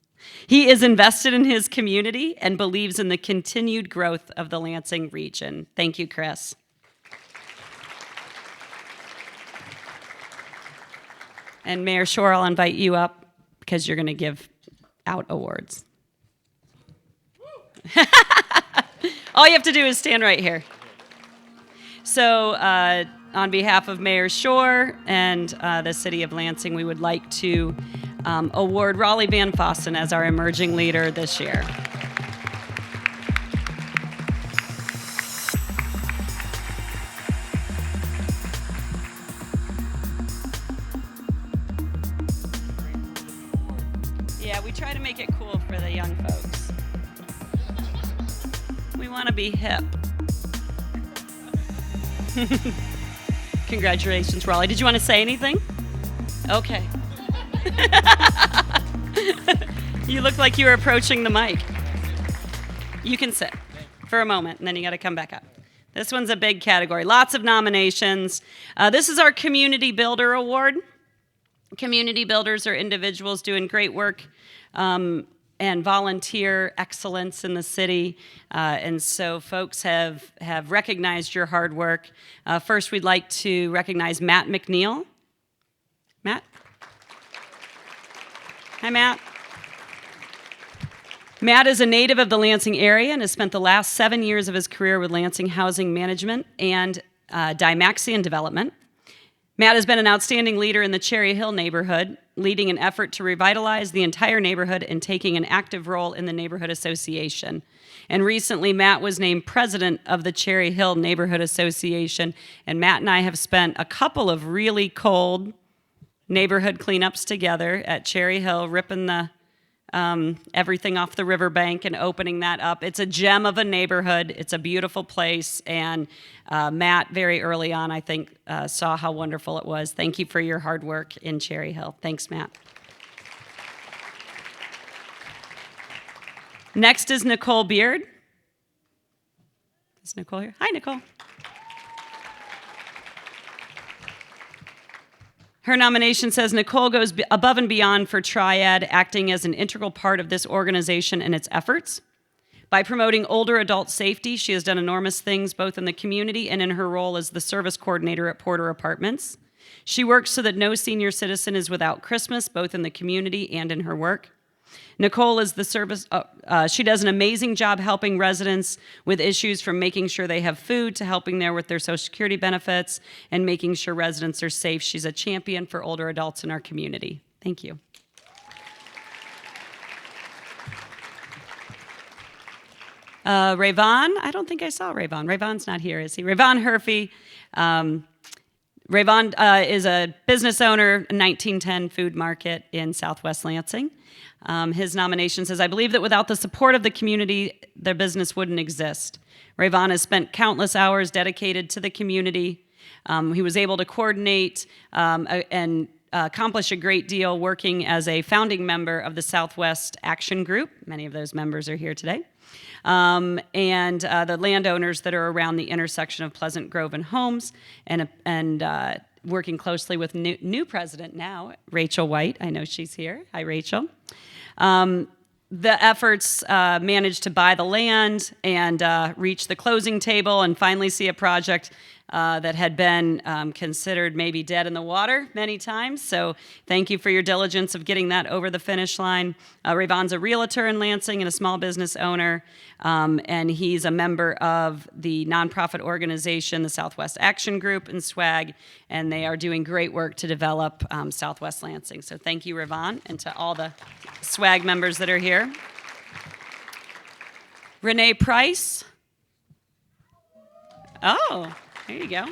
He is invested in his community and believes in the continued growth of the Lansing region. Thank you, Chris. And Mayor Shore, I'll invite you up because you're going to give out awards. All you have to do is stand right here. So on behalf of Mayor Shore and the City of Lansing, we would like to award Raleigh Van Fossen as our emerging leader this year. Yeah, we try to make it cool for the young folks. We want to be hip. Congratulations, Raleigh. Did you want to say anything? Okay. You look like you were approaching the mic. You can sit for a moment, and then you got to come back up. This one's a big category. Lots of nominations. This is our Community Builder Award. Community builders are individuals doing great work and volunteer excellence in the city. And so folks have recognized your hard work. First, we'd like to recognize Matt McNeil. Matt? Hi, Matt. Matt is a native of the Lansing area and has spent the last 7 years of his career with Lansing Housing Management and Dymaxion Development. Matt has been an outstanding leader in the Cherry Hill neighborhood, leading an effort to revitalize the entire neighborhood and taking an active role in the neighborhood association. And recently, Matt was named president of the Cherry Hill Neighborhood Association, and Matt and I have spent a couple of really cold neighborhood cleanups together at Cherry Hill, ripping the everything off the riverbank and opening that up. It's a gem of a neighborhood. It's a beautiful place, and Matt, very early on, I think, saw how wonderful it was. Thank you for your hard work in Cherry Hill. Thanks, Matt. Next is Nicole Beard. Is Nicole here? Hi, Nicole. Her nomination says, Nicole goes above and beyond for Triad, acting as an integral part of this organization and its efforts. By promoting older adult safety, she has done enormous things both in the community and in her role as the service coordinator at Porter Apartments. She works so that no senior citizen is without Christmas, both in the community and in her work. Nicole is the service, she does an amazing job helping residents with issues from making sure they have food to helping there with their Social Security benefits and making sure residents are safe. She's a champion for older adults in our community. Thank you. Rayvon, I don't think I saw Rayvon. Rayvon's not here, is he? Rayvon Herfy. Rayvon is a business owner, 1910 Food Market in Southwest Lansing. His nomination says, I believe that without the support of the community, their business wouldn't exist. Rayvon has spent countless hours dedicated to the community. He was able to coordinate and accomplish a great deal working as a founding member of the Southwest Action Group. Many of those members are here today. And the landowners that are around the intersection of Pleasant Grove and Holmes, and working closely with new president now, Rachel White. I know she's here. Hi, Rachel. The efforts managed to buy the land and reach the closing table and finally see a project that had been considered maybe dead in the water many times. So thank you for your diligence of getting that over the finish line. Rayvon's a realtor in Lansing and a small business owner, and he's a member of the nonprofit organization, the Southwest Action Group and SWAG, and they are doing great work to develop Southwest Lansing. So thank you, Rayvon, and to all the SWAG members that are here. Renee Price. Oh. There you go.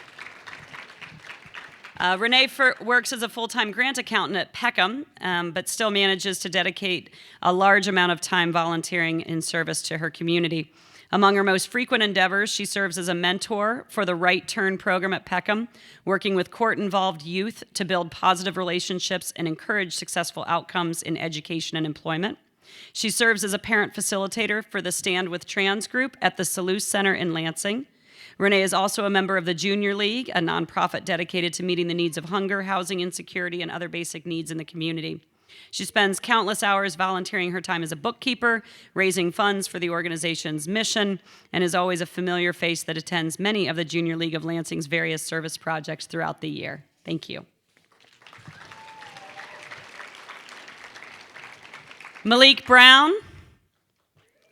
Renee works as a full-time grant accountant at Peckham, but still manages to dedicate a large amount of time volunteering in service to her community. Among her most frequent endeavors, she serves as a mentor for the Right Turn program at Peckham, working with court-involved youth to build positive relationships and encourage successful outcomes in education and employment. She serves as a parent facilitator for the Stand with Trans group at the Salus Center in Lansing. Renee is also a member of the Junior League, a nonprofit dedicated to meeting the needs of hunger, housing insecurity, and other basic needs in the community. She spends countless hours volunteering her time as a bookkeeper, raising funds for the organization's mission, and is always a familiar face that attends many of the Junior League of Lansing's various service projects throughout the year. Thank you. Malik Brown.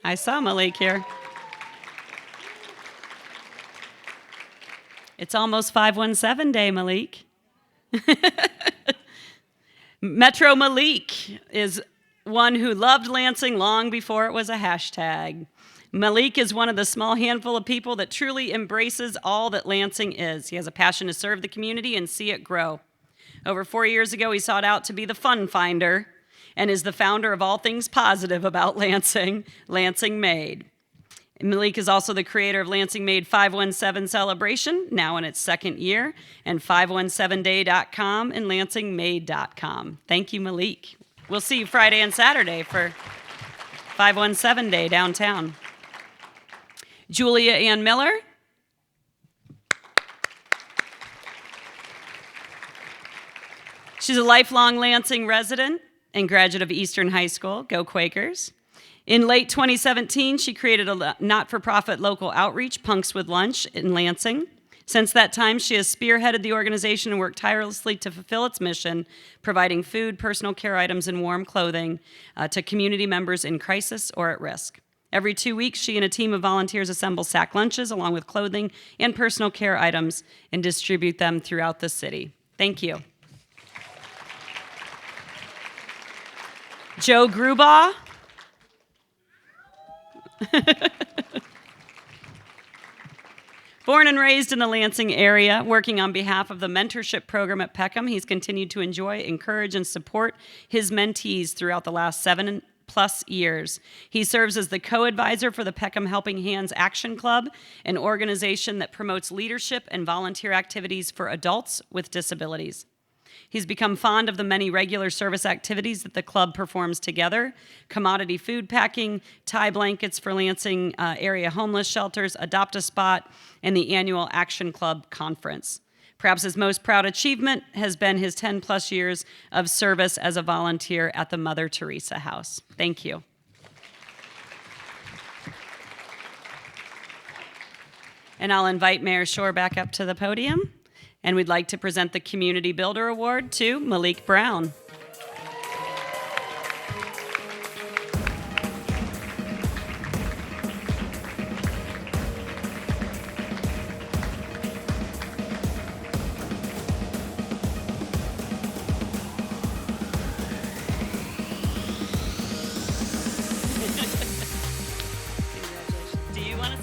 I saw Malik here. It's almost 517 Day, Malik. Metro Malik is one who loved Lansing long before it was a hashtag. Malik is one of the small handful of people that truly embraces all that Lansing is. He has a passion to serve the community and see it grow. Over 4 years ago, he sought out to be the fun finder and is the founder of all things positive about Lansing, Lansing Made. Malik is also the creator of Lansing Made 517 Celebration, now in its second year, and 517day.com and lansingmade.com. Thank you, Malik. We'll see you Friday and Saturday for 517 Day downtown. Julia Ann Miller. She's a lifelong Lansing resident and graduate of Eastern High School. Go Quakers. In late 2017, she created a not-for-profit local outreach, Punks with Lunch, in Lansing. Since that time, she has spearheaded the organization and worked tirelessly to fulfill its mission, providing food, personal care items, and warm clothing to community members in crisis or at risk. Every 2 weeks, she and a team of volunteers assemble sack lunches along with clothing and personal care items and distribute them throughout the city. Thank you. Joe Grubaugh. Born and raised in the Lansing area, working on behalf of the mentorship program at Peckham, he's continued to enjoy, encourage, and support his mentees throughout the last 7+ years. He serves as the co-advisor for the Peckham Helping Hands Action Club, an organization that promotes leadership and volunteer activities for adults with disabilities. He's become fond of the many regular service activities that the club performs together: commodity food packing, tie blankets for Lansing area homeless shelters, Adopt a Spot, and the annual Action Club conference. Perhaps his most proud achievement has been his 10+ years of service as a volunteer at the Mother Teresa House. Thank you. And I'll invite Mayor Shore back up to the podium. And we'd like to present the Community Builder Award to Malik Brown.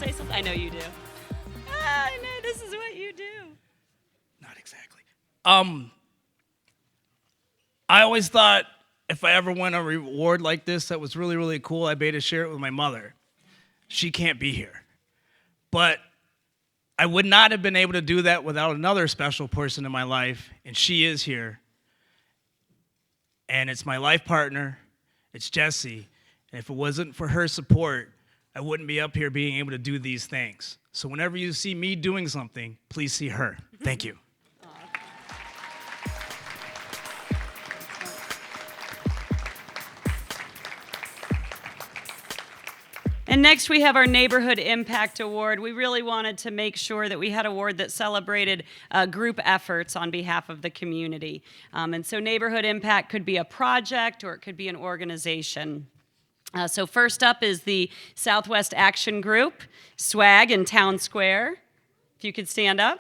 say something? I know you do. I know this is what you do. Not exactly. I always thought if I ever won a reward like this that was really, really cool, I'd be able to share it with my mother. She can't be here. But I would not have been able to do that without another special person in my life, and she is here. And it's my life partner. It's Jessie. And if it wasn't for her support, I wouldn't be up here being able to do these things. So whenever you see me doing something, please see her. Thank you. And next we have our Neighborhood Impact Award. We really wanted to make sure that we had an award that celebrated group efforts on behalf of the community. And so Neighborhood Impact could be a project or it could be an organization. So first up is the Southwest Action Group, SWAG in Town Square. If you could stand up.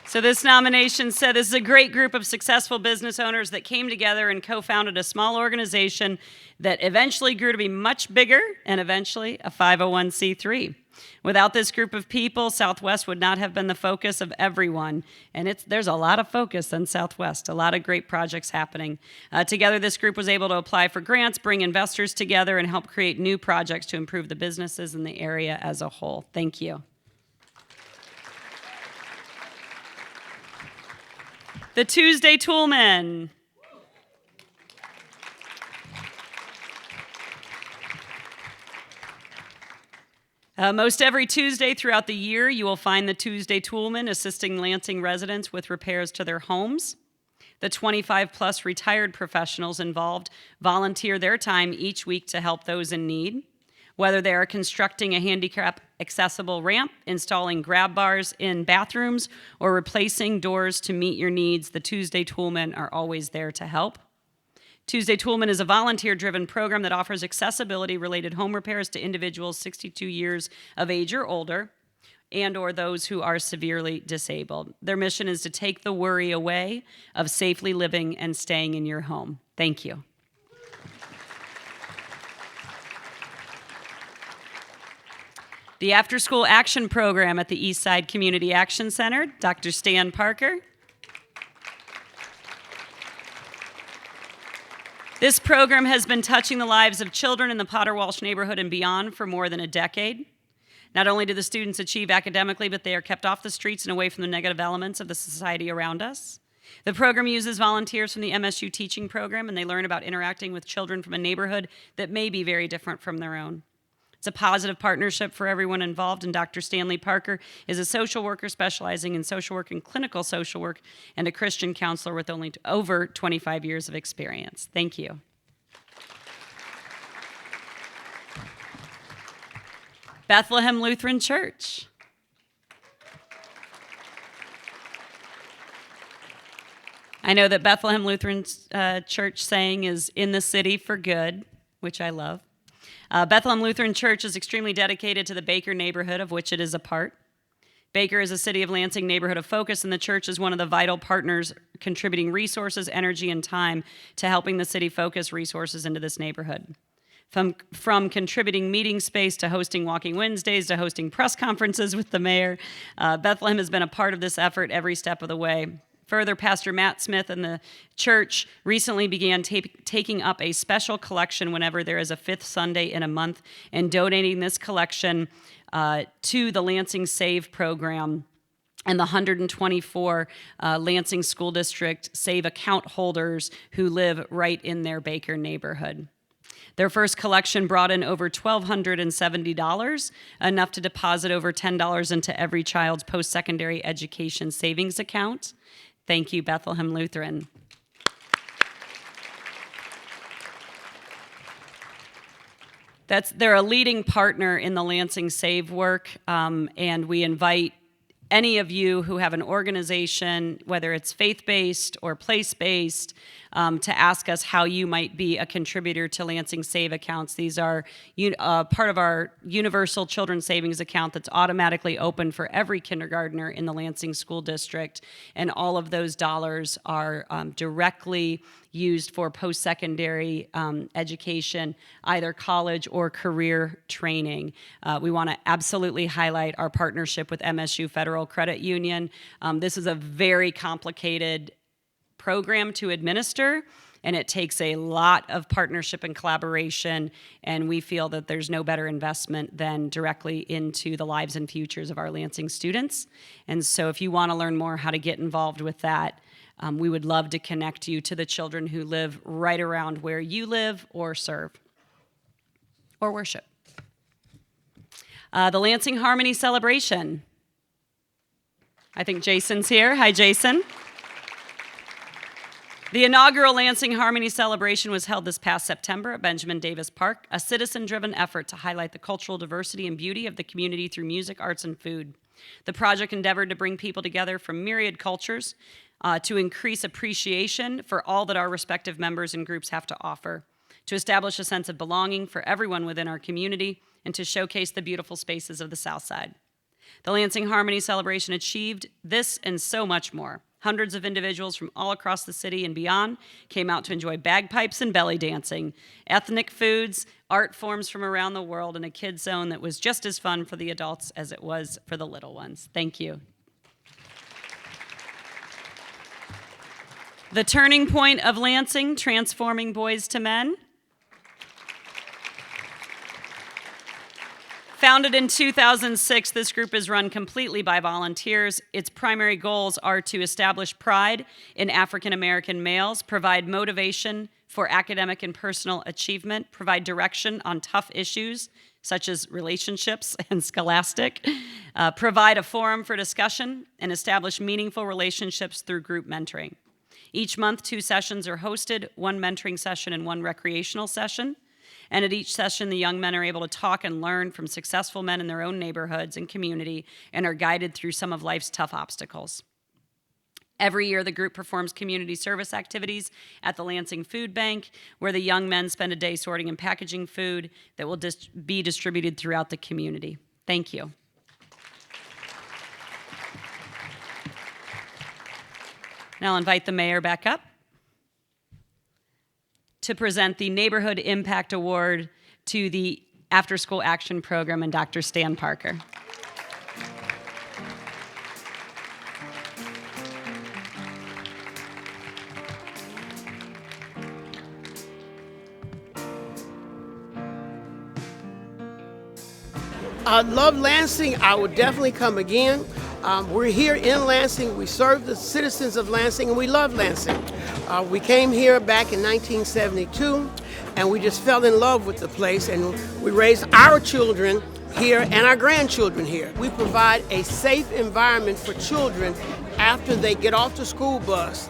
So this nomination said this is a great group of successful business owners that came together and co-founded a small organization that eventually grew to be much bigger and eventually a 501c3. Without this group of people, Southwest would not have been the focus of everyone. And there's a lot of focus on Southwest, a lot of great projects happening. Together, this group was able to apply for grants, bring investors together, and help create new projects to improve the businesses in the area as a whole. Thank you. The Tuesday Toolmen. Most every Tuesday throughout the year, you will find the Tuesday Toolmen assisting Lansing residents with repairs to their homes. The 25-plus retired professionals involved volunteer their time each week to help those in need. Whether they are constructing a handicap-accessible ramp, installing grab bars in bathrooms, or replacing doors to meet your needs, the Tuesday Toolmen are always there to help. Tuesday Toolmen is a volunteer-driven program that offers accessibility-related home repairs to individuals 62 years of age or older, and or those who are severely disabled. Their mission is to take the worry away of safely living and staying in your home. Thank you. The After School Action Program at the Eastside Community Action Center, Dr. Stan Parker. This program has been touching the lives of children in the Potter Walsh neighborhood and beyond for more than a decade. Not only do the students achieve academically, but they are kept off the streets and away from the negative elements of the society around us. The program uses volunteers from the MSU teaching program, and they learn about interacting with children from a neighborhood that may be very different from their own. It's a positive partnership for everyone involved, and Dr. Stanley Parker is a social worker specializing in social work and clinical social work and a Christian counselor with over 25 years of experience. Thank you. Bethlehem Lutheran Church. I know that Bethlehem Lutheran Church saying is in the city for good, which I love. Bethlehem Lutheran Church is extremely dedicated to the Baker neighborhood, of which it is a part. Baker is a City of Lansing neighborhood of focus, and the church is one of the vital partners contributing resources, energy, and time to helping the city focus resources into this neighborhood. From contributing meeting space to hosting Walking Wednesdays to hosting press conferences with the mayor, Bethlehem has been a part of this effort every step of the way. Further, Pastor Matt Smith and the church recently began taking up a special collection whenever there is a fifth Sunday in a month and donating this collection to the Lansing Save program and the 124 Lansing School District Save account holders who live right in their Baker neighborhood. Their first collection brought in over $1,270, enough to deposit over $10 into every child's post-secondary education savings account. Thank you, Bethlehem Lutheran. They're a leading partner in the Lansing Save work, and we invite any of you who have an organization, whether it's faith-based or place-based, to ask us how you might be a contributor to Lansing Save accounts. These are part of our universal children's savings account that's automatically open for every kindergartner in the Lansing School District, and all of those dollars are directly used for post-secondary education, either college or career training. We want to absolutely highlight our partnership with MSU Federal Credit Union. This is a very complicated program to administer, and it takes a lot of partnership and collaboration, and we feel that there's no better investment than directly into the lives and futures of our Lansing students. And so if you want to learn more how to get involved with that, we would love to connect you to the children who live right around where you live or serve or worship. The Lansing Harmony Celebration. I think Jason's here. Hi, Jason. The inaugural Lansing Harmony Celebration was held this past September at Benjamin Davis Park, a citizen-driven effort to highlight the cultural diversity and beauty of the community through music, arts, and food. The project endeavored to bring people together from myriad cultures to increase appreciation for all that our respective members and groups have to offer, to establish a sense of belonging for everyone within our community, and to showcase the beautiful spaces of the South Side. The Lansing Harmony Celebration achieved this and so much more. Hundreds of individuals from all across the city and beyond came out to enjoy bagpipes and belly dancing, ethnic foods, art forms from around the world, and a kids zone that was just as fun for the adults as it was for the little ones. Thank you. The Turning Point of Lansing, Transforming Boys to Men. Founded in 2006, this group is run completely by volunteers. Its primary goals are to establish pride in African American males, provide motivation for academic and personal achievement, provide direction on tough issues such as relationships and scholastic, provide a forum for discussion, and establish meaningful relationships through group mentoring. Each month, 2 sessions are hosted, 1 mentoring session and 1 recreational session. And at each session, the young men are able to talk and learn from successful men in their own neighborhoods and community and are guided through some of life's tough obstacles. Every year, the group performs community service activities at the Lansing Food Bank, where the young men spend a day sorting and packaging food that will be distributed throughout the community. Thank you. Now I'll invite the mayor back up to present the Neighborhood Impact Award to the After School Action Program and Dr. Stan Parker. I love Lansing. I would definitely come again. We're here in Lansing. We serve the citizens of Lansing, and we love Lansing. We came here back in 1972, and we just fell in love with the place, and we raised our children here and our grandchildren here. We provide a safe environment for children after they get off the school bus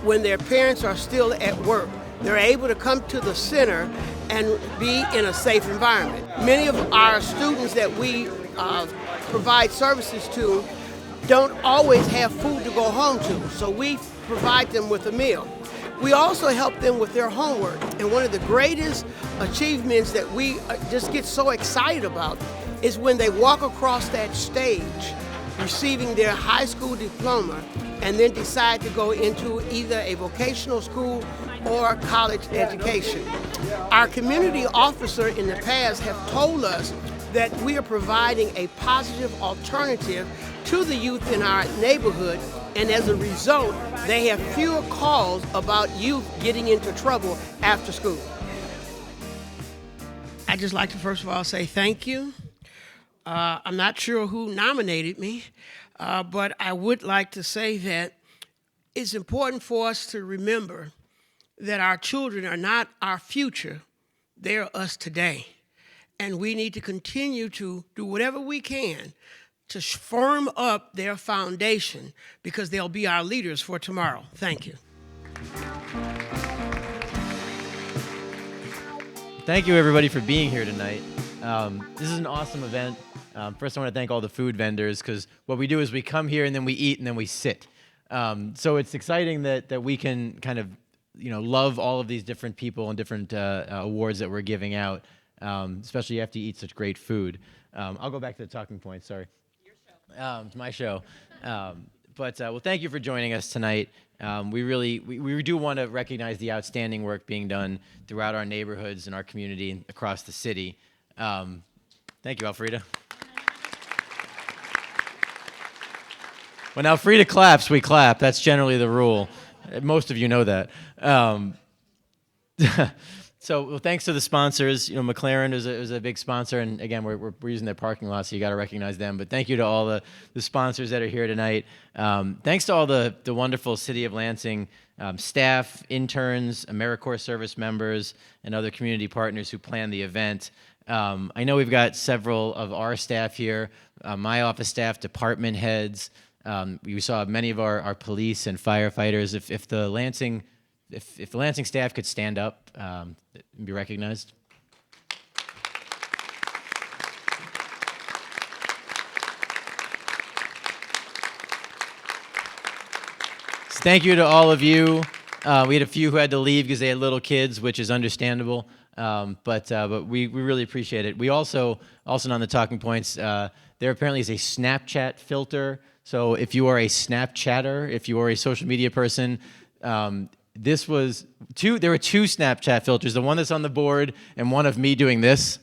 when their parents are still at work. They're able to come to the center and be in a safe environment. Many of our students that we provide services to don't always have food to go home to, so we provide them with a meal. We also help them with their homework, and one of the greatest achievements that we just get so excited about is when they walk across that stage receiving their high school diploma and then decide to go into either a vocational school or college education. Our community officer in the past have told us that we are providing a positive alternative to the youth in our neighborhood, and as a result, they have fewer calls about youth getting into trouble after school. I'd just like to first of all say thank you. I'm not sure who nominated me, but I would like to say that it's important for us to remember that our children are not our future, they're us today. And we need to continue to do whatever we can to firm up their foundation, because they'll be our leaders for tomorrow. Thank you. Thank you, everybody, for being here tonight. This is an awesome event. First, I want to thank all the food vendors, because what we do is we come here and then we eat and then we sit. So it's exciting that we can kind of love all of these different people and different awards that we're giving out, especially after you eat such great food. I'll go back to the talking points, sorry. It's my show. Well, thank you for joining us tonight. We do want to recognize the outstanding work being done throughout our neighborhoods and our community and across the city. Thank you, Alfreda. When Alfreda claps, we clap. That's generally the rule. Most of you know that. Well, thanks to the sponsors. McLaren is a big sponsor, and again, we're using their parking lot, so you got to recognize them. But thank you to all the sponsors that are here tonight. Thanks to all the wonderful City of Lansing staff, interns, AmeriCorps service members, and other community partners who planned the event. I know we've got several of our staff here, my office staff, department heads. We saw many of our police and firefighters. If the Lansing staff could stand up and be recognized. Thank you to all of you. We had a few who had to leave because they had little kids, which is understandable. But we really appreciate it. We also on the talking points, there apparently is a Snapchat filter. So if you are a Snapchatter, if you are a social media person, there were two Snapchat filters, the one that's on the board and one of me doing this.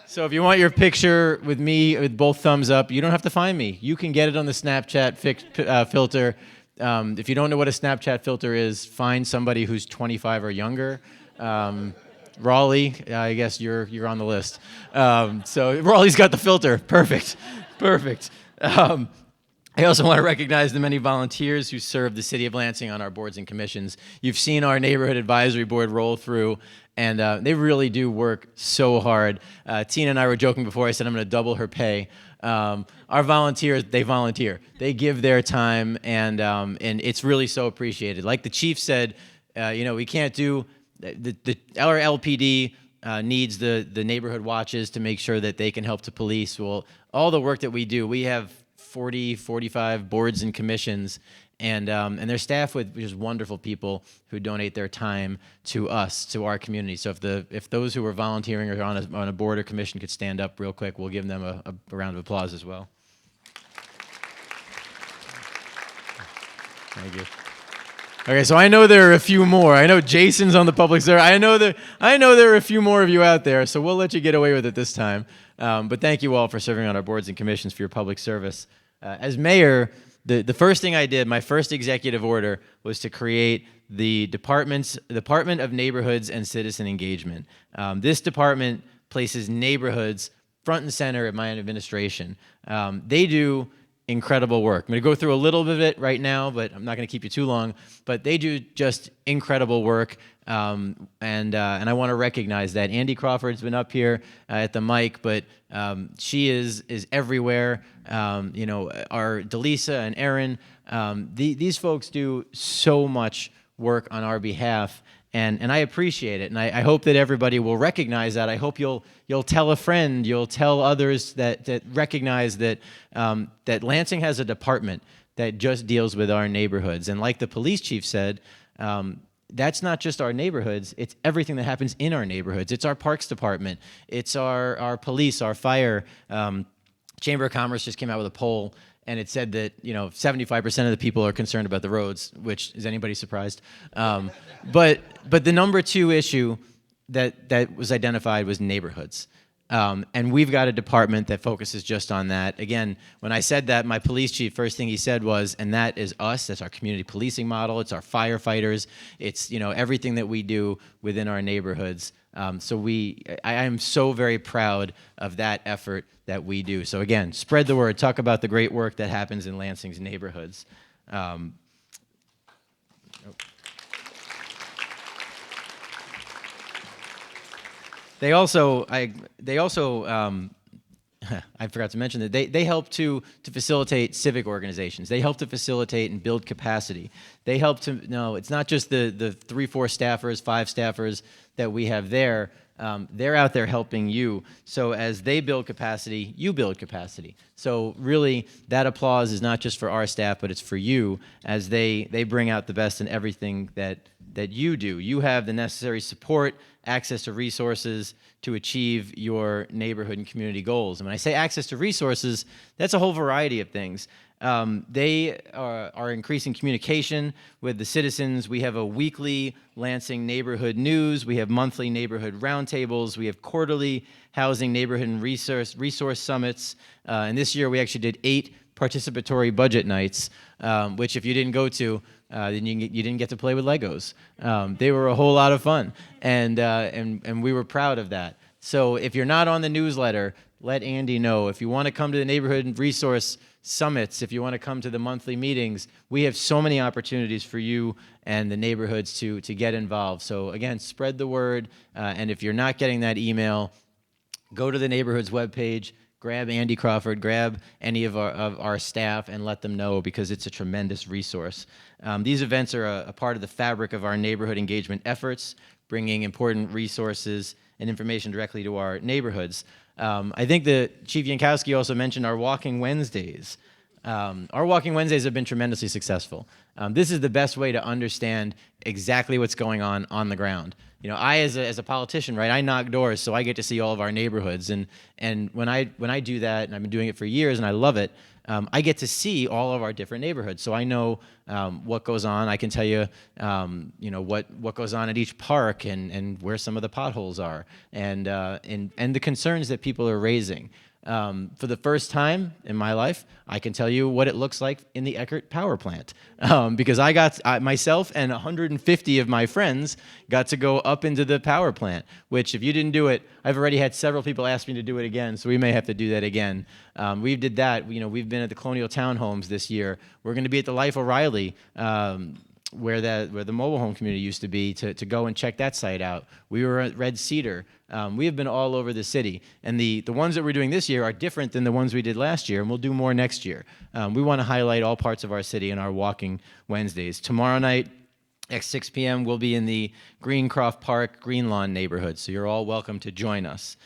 So if you want your picture with me with both thumbs up, you don't have to find me. You can get it on the Snapchat filter. If you don't know what a Snapchat filter is, find somebody who's 25 or younger. Raleigh, I guess you're on the list. So Raleigh's got the filter. Perfect. I also want to recognize the many volunteers who serve the City of Lansing on our boards and commissions. You've seen our Neighborhood Advisory Board roll through, and they really do work so hard. Tina and I were joking before. I said I'm going to double her pay. Our volunteers, they volunteer. They give their time, and it's really so appreciated. Like the chief said, we can't do our LPD needs the neighborhood watches to make sure that they can help to police. Well, all the work that we do, we have 40, 45 boards and commissions, and their staff with just wonderful people who donate their time to us, to our community. So if those who are volunteering or on a board or commission could stand up real quick, we'll give them a round of applause as well. Thank you. Okay, so I know there are a few more. I know Jason's on the public service. I know there are a few more of you out there, so we'll let you get away with it this time. But thank you all for serving on our boards and commissions for your public service. As mayor, the first thing I did, my first executive order, was to create the Department of Neighborhoods and Citizen Engagement. This department places neighborhoods front and center at my administration. They do incredible work. I'm going to go through a little bit of it right now, but I'm not going to keep you too long. But they do just incredible work, and I want to recognize that. Andy Crawford's been up here at the mic, but she is everywhere. Our Delisa and Erin, these folks do so much work on our behalf. And I appreciate it, and I hope that everybody will recognize that. I hope you'll tell a friend, you'll tell others that recognize that that Lansing has a department that just deals with our neighborhoods. And like the police chief said, that's not just our neighborhoods, it's everything that happens in our neighborhoods. It's our parks department, it's our police, our fire. Chamber of Commerce just came out with a poll, and it said that 75% of the people are concerned about the roads, which, is anybody surprised? But the number 2 issue that was identified was neighborhoods. And we've got a department that focuses just on that. Again, when I said that, my police chief, first thing he said was, and that is us, that's our community policing model, it's our firefighters, it's everything that we do within our neighborhoods. I am so very proud of that effort that we do. So again, spread the word, talk about the great work that happens in Lansing's neighborhoods. They also, I forgot to mention that they help to facilitate civic organizations. They help to facilitate and build capacity. They help to, no, it's not just the 3, 4 staffers, 5 staffers that we have there. they're out there helping you. So as they build capacity, you build capacity. So really, that applause is not just for our staff, but it's for you as they bring out the best in everything that you do. You have the necessary support, access to resources to achieve your neighborhood and community goals. And when I say access to resources, that's a whole variety of things. They are increasing communication with the citizens. We have a weekly Lansing neighborhood news. We have monthly neighborhood roundtables. We have quarterly housing neighborhood and resource summits. And this year we actually did 8 participatory budget nights, which if you didn't go to, then you didn't get to play with Legos. They were a whole lot of fun, and we were proud of that. So if you're not on the newsletter, let Andy know. If you want to come to the neighborhood and resource summits, if you want to come to the monthly meetings, we have so many opportunities for you and the neighborhoods to get involved. So again, spread the word, and if you're not getting that email, go to the neighborhood's webpage, grab Andy Crawford, grab any of our staff, and let them know, because it's a tremendous resource. These events are a part of the fabric of our neighborhood engagement efforts, bringing important resources and information directly to our neighborhoods. I think that Chief Yankowski also mentioned our Walking Wednesdays. Our Walking Wednesdays have been tremendously successful. This is the best way to understand exactly what's going on the ground. You know, I as a politician, right, I knock doors, so I get to see all of our neighborhoods. And when I do that, and I've been doing it for years, and I love it, I get to see all of our different neighborhoods. So I know what goes on. I can tell you, you know, what goes on at each park, and where some of the potholes are, and the concerns that people are raising. For the first time in my life, I can tell you what it looks like in the Eckert power plant, because I got myself and 150 of my friends got to go up into the power plant, which if you didn't do it, I've already had several people ask me to do it again, so we may have to do that again. We did that. You know, we've been at the Colonial Townhomes this year. We're going to be at the Life O'Reilly, where the mobile home community used to be, to go and check that site out. We were at Red Cedar. We have been all over the city. And the ones that we're doing this year are different than the ones we did last year, and we'll do more next year. We want to highlight all parts of our city in our Walking Wednesdays. Tomorrow night at 6 p.m., we'll be in the Greencroft Park Green Lawn neighborhood, so you're all welcome to join us.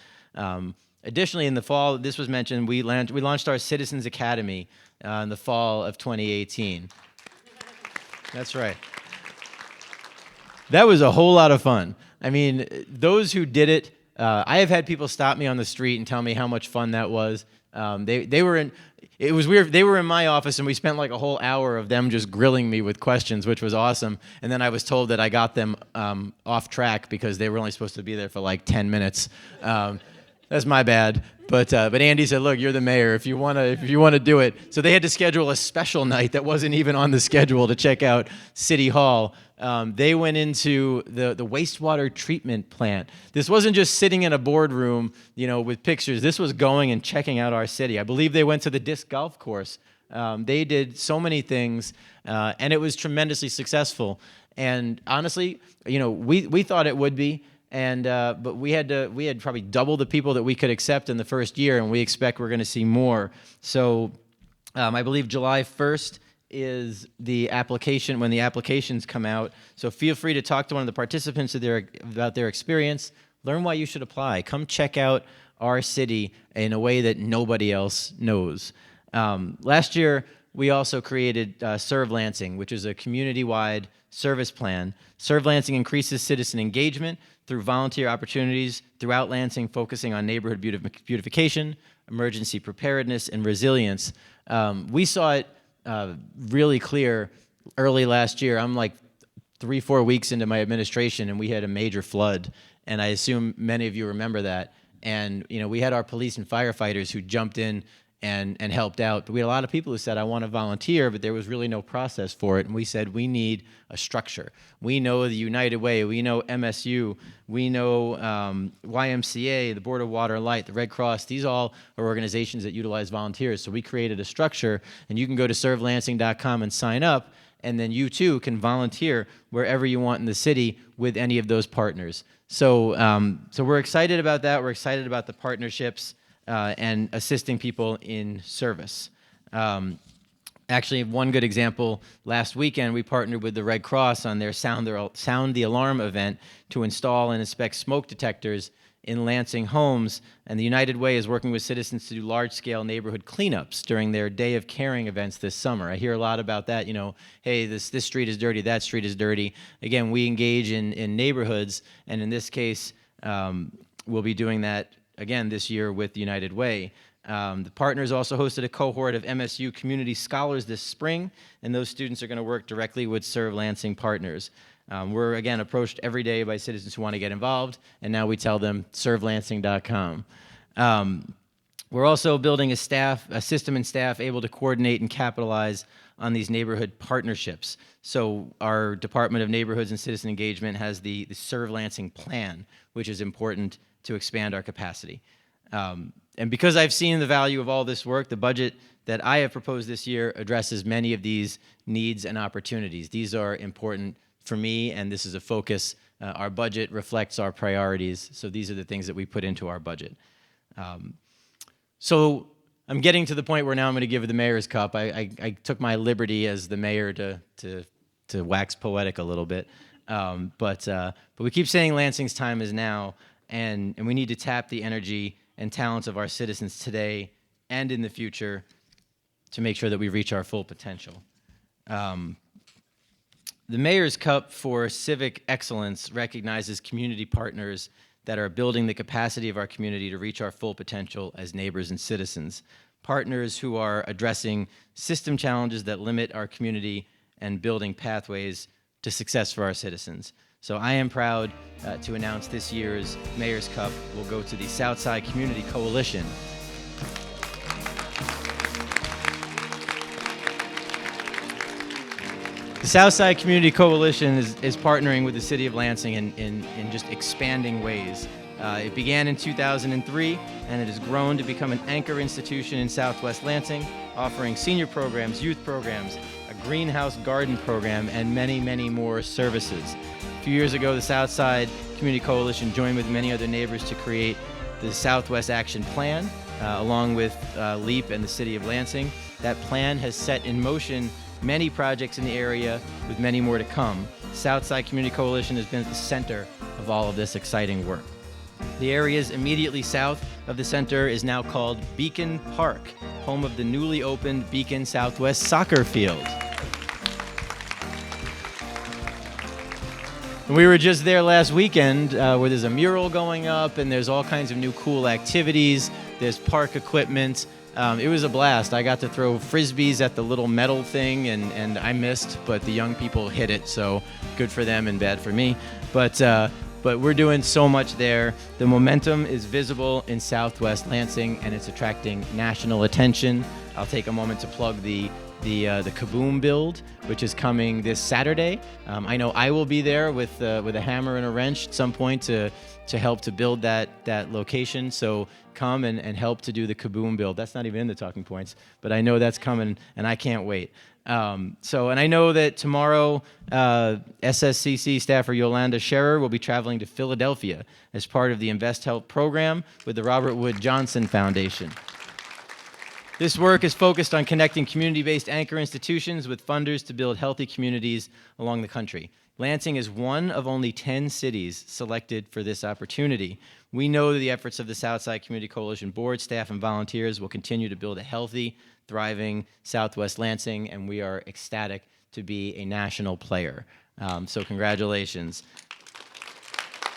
Additionally, in the fall, this was mentioned, we launched our Citizens Academy in the fall of 2018. That's right. That was a whole lot of fun. I mean, those who did it, I have had people stop me on the street and tell me how much fun that was. It was weird. They were in my office, and we spent like a whole hour of them just grilling me with questions, which was awesome. And then I was told that I got them off track because they were only supposed to be there for like 10 minutes. That's my bad. But Andy said, "Look, you're the mayor. If you wanna do it." So they had to schedule a special night that wasn't even on the schedule to check out City Hall. They went into the wastewater treatment plant. This wasn't just sitting in a boardroom, you know, with pictures. This was going and checking out our city. I believe they went to the disc golf course. They did so many things, and it was tremendously successful. And honestly, you know, we thought it would be. But we had probably double the people that we could accept in the first year, and we expect we're going to see more. So I believe July 1st is the application, when the applications come out. So feel free to talk to one of the participants about their experience. Learn why you should apply. Come check out our city in a way that nobody else knows. Last year, we also created Serve Lansing, which is a community-wide service plan. Serve Lansing increases citizen engagement through volunteer opportunities throughout Lansing, focusing on neighborhood beautification, emergency preparedness, and resilience. We saw it really clear early last year. I'm like 3-4 weeks into my administration, and we had a major flood, and I assume many of you remember that. And you know, we had our police and firefighters who jumped in and helped out. But we had a lot of people who said, "I want to volunteer," but there was really no process for it. And we said, we need a structure. We know the United Way, we know MSU, we know YMCA, the Board of Water and Light, the Red Cross. These all are organizations that utilize volunteers. So we created a structure, and you can go to servelansing.com and sign up, and then you too can volunteer wherever you want in the city with any of those partners. So, so we're excited about that. We're excited about the partnerships and assisting people in service. Actually, one good example, last weekend we partnered with the Red Cross on their Sound the Alarm event to install and inspect smoke detectors in Lansing homes, and the United Way is working with citizens to do large-scale neighborhood cleanups during their Day of Caring events this summer. I hear a lot about that, hey, this street is dirty, that street is dirty. Again, we engage in neighborhoods, and in this case, we'll be doing that again this year with the United Way. The partners also hosted a cohort of MSU community scholars this spring, and those students are going to work directly with Serve Lansing partners. We're, again, approached every day by citizens who want to get involved, and now we tell them, servelansing.com. We're also building a system and staff able to coordinate and capitalize on these neighborhood partnerships. So our Department of Neighborhoods and Citizen Engagement has the Serve Lansing plan, which is important to expand our capacity. And because I've seen the value of all this work, the budget that I have proposed this year addresses many of these needs and opportunities. These are important for me, and this is a focus. Our budget reflects our priorities, so these are the things that we put into our budget. So I'm getting to the point where now I'm going to give the mayor's cup. I took my liberty as the mayor to wax poetic a little bit, but we keep saying Lansing's time is now, and we need to tap the energy and talents of our citizens today and in the future to make sure that we reach our full potential. The Mayor's Cup for Civic Excellence recognizes community partners that are building the capacity of our community to reach our full potential as neighbors and citizens. Partners who are addressing system challenges that limit our community and building pathways to success for our citizens. So I am proud to announce this year's Mayor's Cup will go to the Southside Community Coalition. The Southside Community Coalition is partnering with the City of Lansing in just expanding ways. It began in 2003, and it has grown to become an anchor institution in Southwest Lansing, offering senior programs, youth programs, a greenhouse garden program, and many, many more services. A few years ago, the Southside Community Coalition joined with many other neighbors to create the Southwest Action Plan, along with LEAP and the City of Lansing. That plan has set in motion many projects in the area, with many more to come. Southside Community Coalition has been at the center of all of this exciting work. The areas immediately south of the center is now called Beacon Park, home of the newly opened Beacon Southwest soccer field. And we were just there last weekend where there's a mural going up and there's all kinds of new cool activities. There's park equipment. It was a blast. I got to throw frisbees at the little metal thing, and I missed, but the young people hit it, so good for them and bad for me. But we're doing so much there. The momentum is visible in Southwest Lansing, and it's attracting national attention. I'll take a moment to plug the Kaboom build, which is coming this Saturday. I know I will be there with a hammer and a wrench at some point to help to build that location. So come and help to do the Kaboom build. That's not even in the talking points, but I know that's coming, and I can't wait. And I know that tomorrow, SSCC staffer Yolanda Scherer will be traveling to Philadelphia as part of the Invest Health program with the Robert Wood Johnson Foundation. This work is focused on connecting community-based anchor institutions with funders to build healthy communities along the country. Lansing is one of only 10 cities selected for this opportunity. We know that the efforts of the Southside Community Coalition board, staff, and volunteers will continue to build a healthy, thriving Southwest Lansing, and we are ecstatic to be a national player. So congratulations.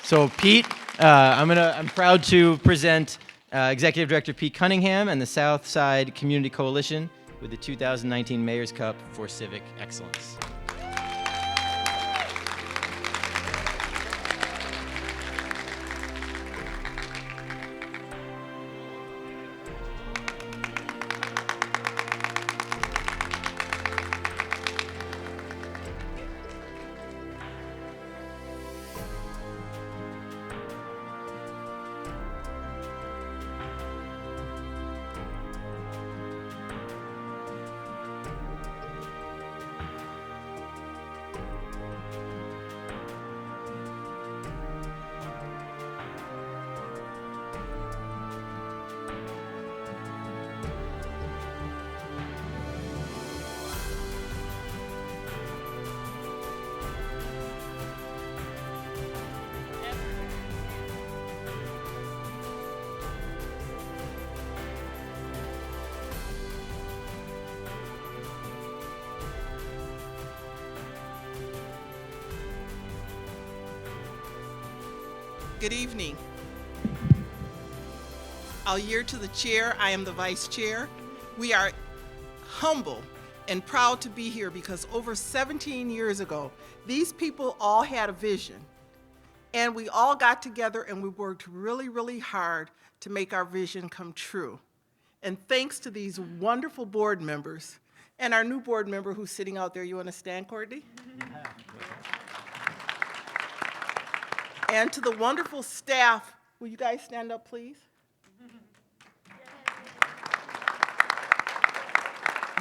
So Pete, I'm proud to present Executive Director Pete Cunningham and the Southside Community Coalition with the 2019 Mayor's Cup for Civic Excellence. Good evening. I'll yield to the chair. I am the vice chair. We are humble and proud to be here because over 17 years ago, these people all had a vision. And we all got together and we worked really, really hard to make our vision come true. And thanks to these wonderful board members and our new board member who's sitting out there, you want to stand, Courtney? And to the wonderful staff, will you guys stand up, please?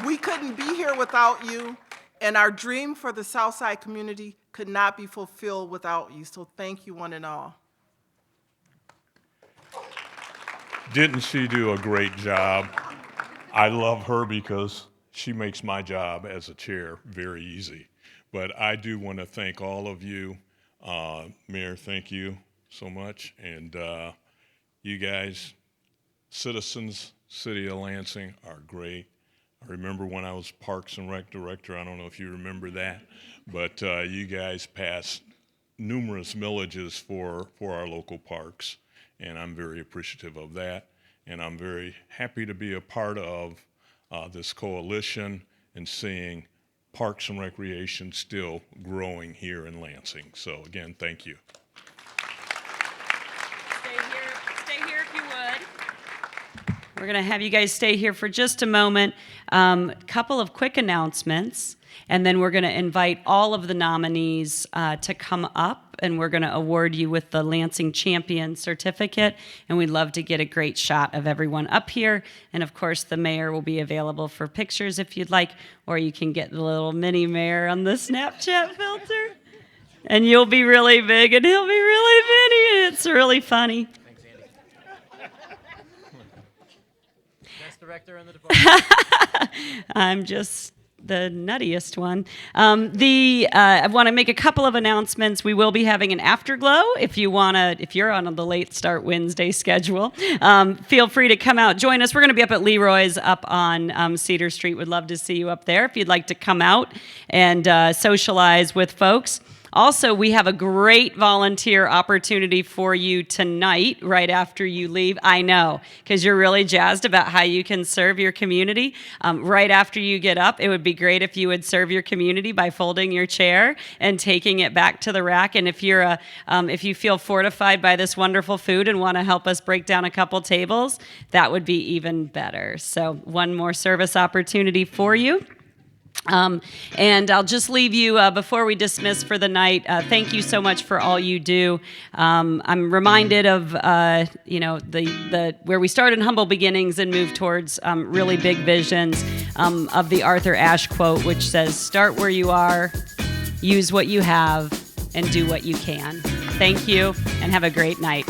We couldn't be here without you, and our dream for the Southside community could not be fulfilled without you, so thank you one and all. Didn't she do a great job? I love her because she makes my job as a chair very easy. But I do want to thank all of you. Mayor, thank you so much. And you guys, citizens, City of Lansing, are great. I remember when I was Parks and Rec Director, I don't know if you remember that, but you guys passed numerous millages for our local parks, and I'm very appreciative of that. And I'm very happy to be a part of this coalition and seeing Parks and Recreation still growing here in Lansing. So again, thank you. Stay here if you would. We're going to have you guys stay here for just a moment. Couple of quick announcements, and then we're going to invite all of the nominees to come up, and we're going to award you with the Lansing Champion Certificate, and we'd love to get a great shot of everyone up here. And of course, the mayor will be available for pictures if you'd like, or you can get the little mini mayor on the Snapchat filter. And you'll be really big, and he'll be really mini. It's really funny. Thanks, Andy. Best director in the department. I'm just the nuttiest one. I want to make a couple of announcements. We will be having an afterglow. If you're on the late start Wednesday schedule, feel free to come out, join us. We're going to be up at Leroy's up on Cedar Street. Would love to see you up there if you'd like to come out and socialize with folks. Also, we have a great volunteer opportunity for you tonight, right after you leave. I know, because you're really jazzed about how you can serve your community. Right after you get up, it would be great if you would serve your community by folding your chair and taking it back to the rack. And if you feel fortified by this wonderful food and want to help us break down a couple tables, that would be even better. So one more service opportunity for you. And I'll just leave you before we dismiss for the night. Thank you so much for all you do. I'm reminded of where we started in humble beginnings and moved towards really big visions of the Arthur Ashe quote, which says, "Start where you are, use what you have, and do what you can." Thank you, and have a great night.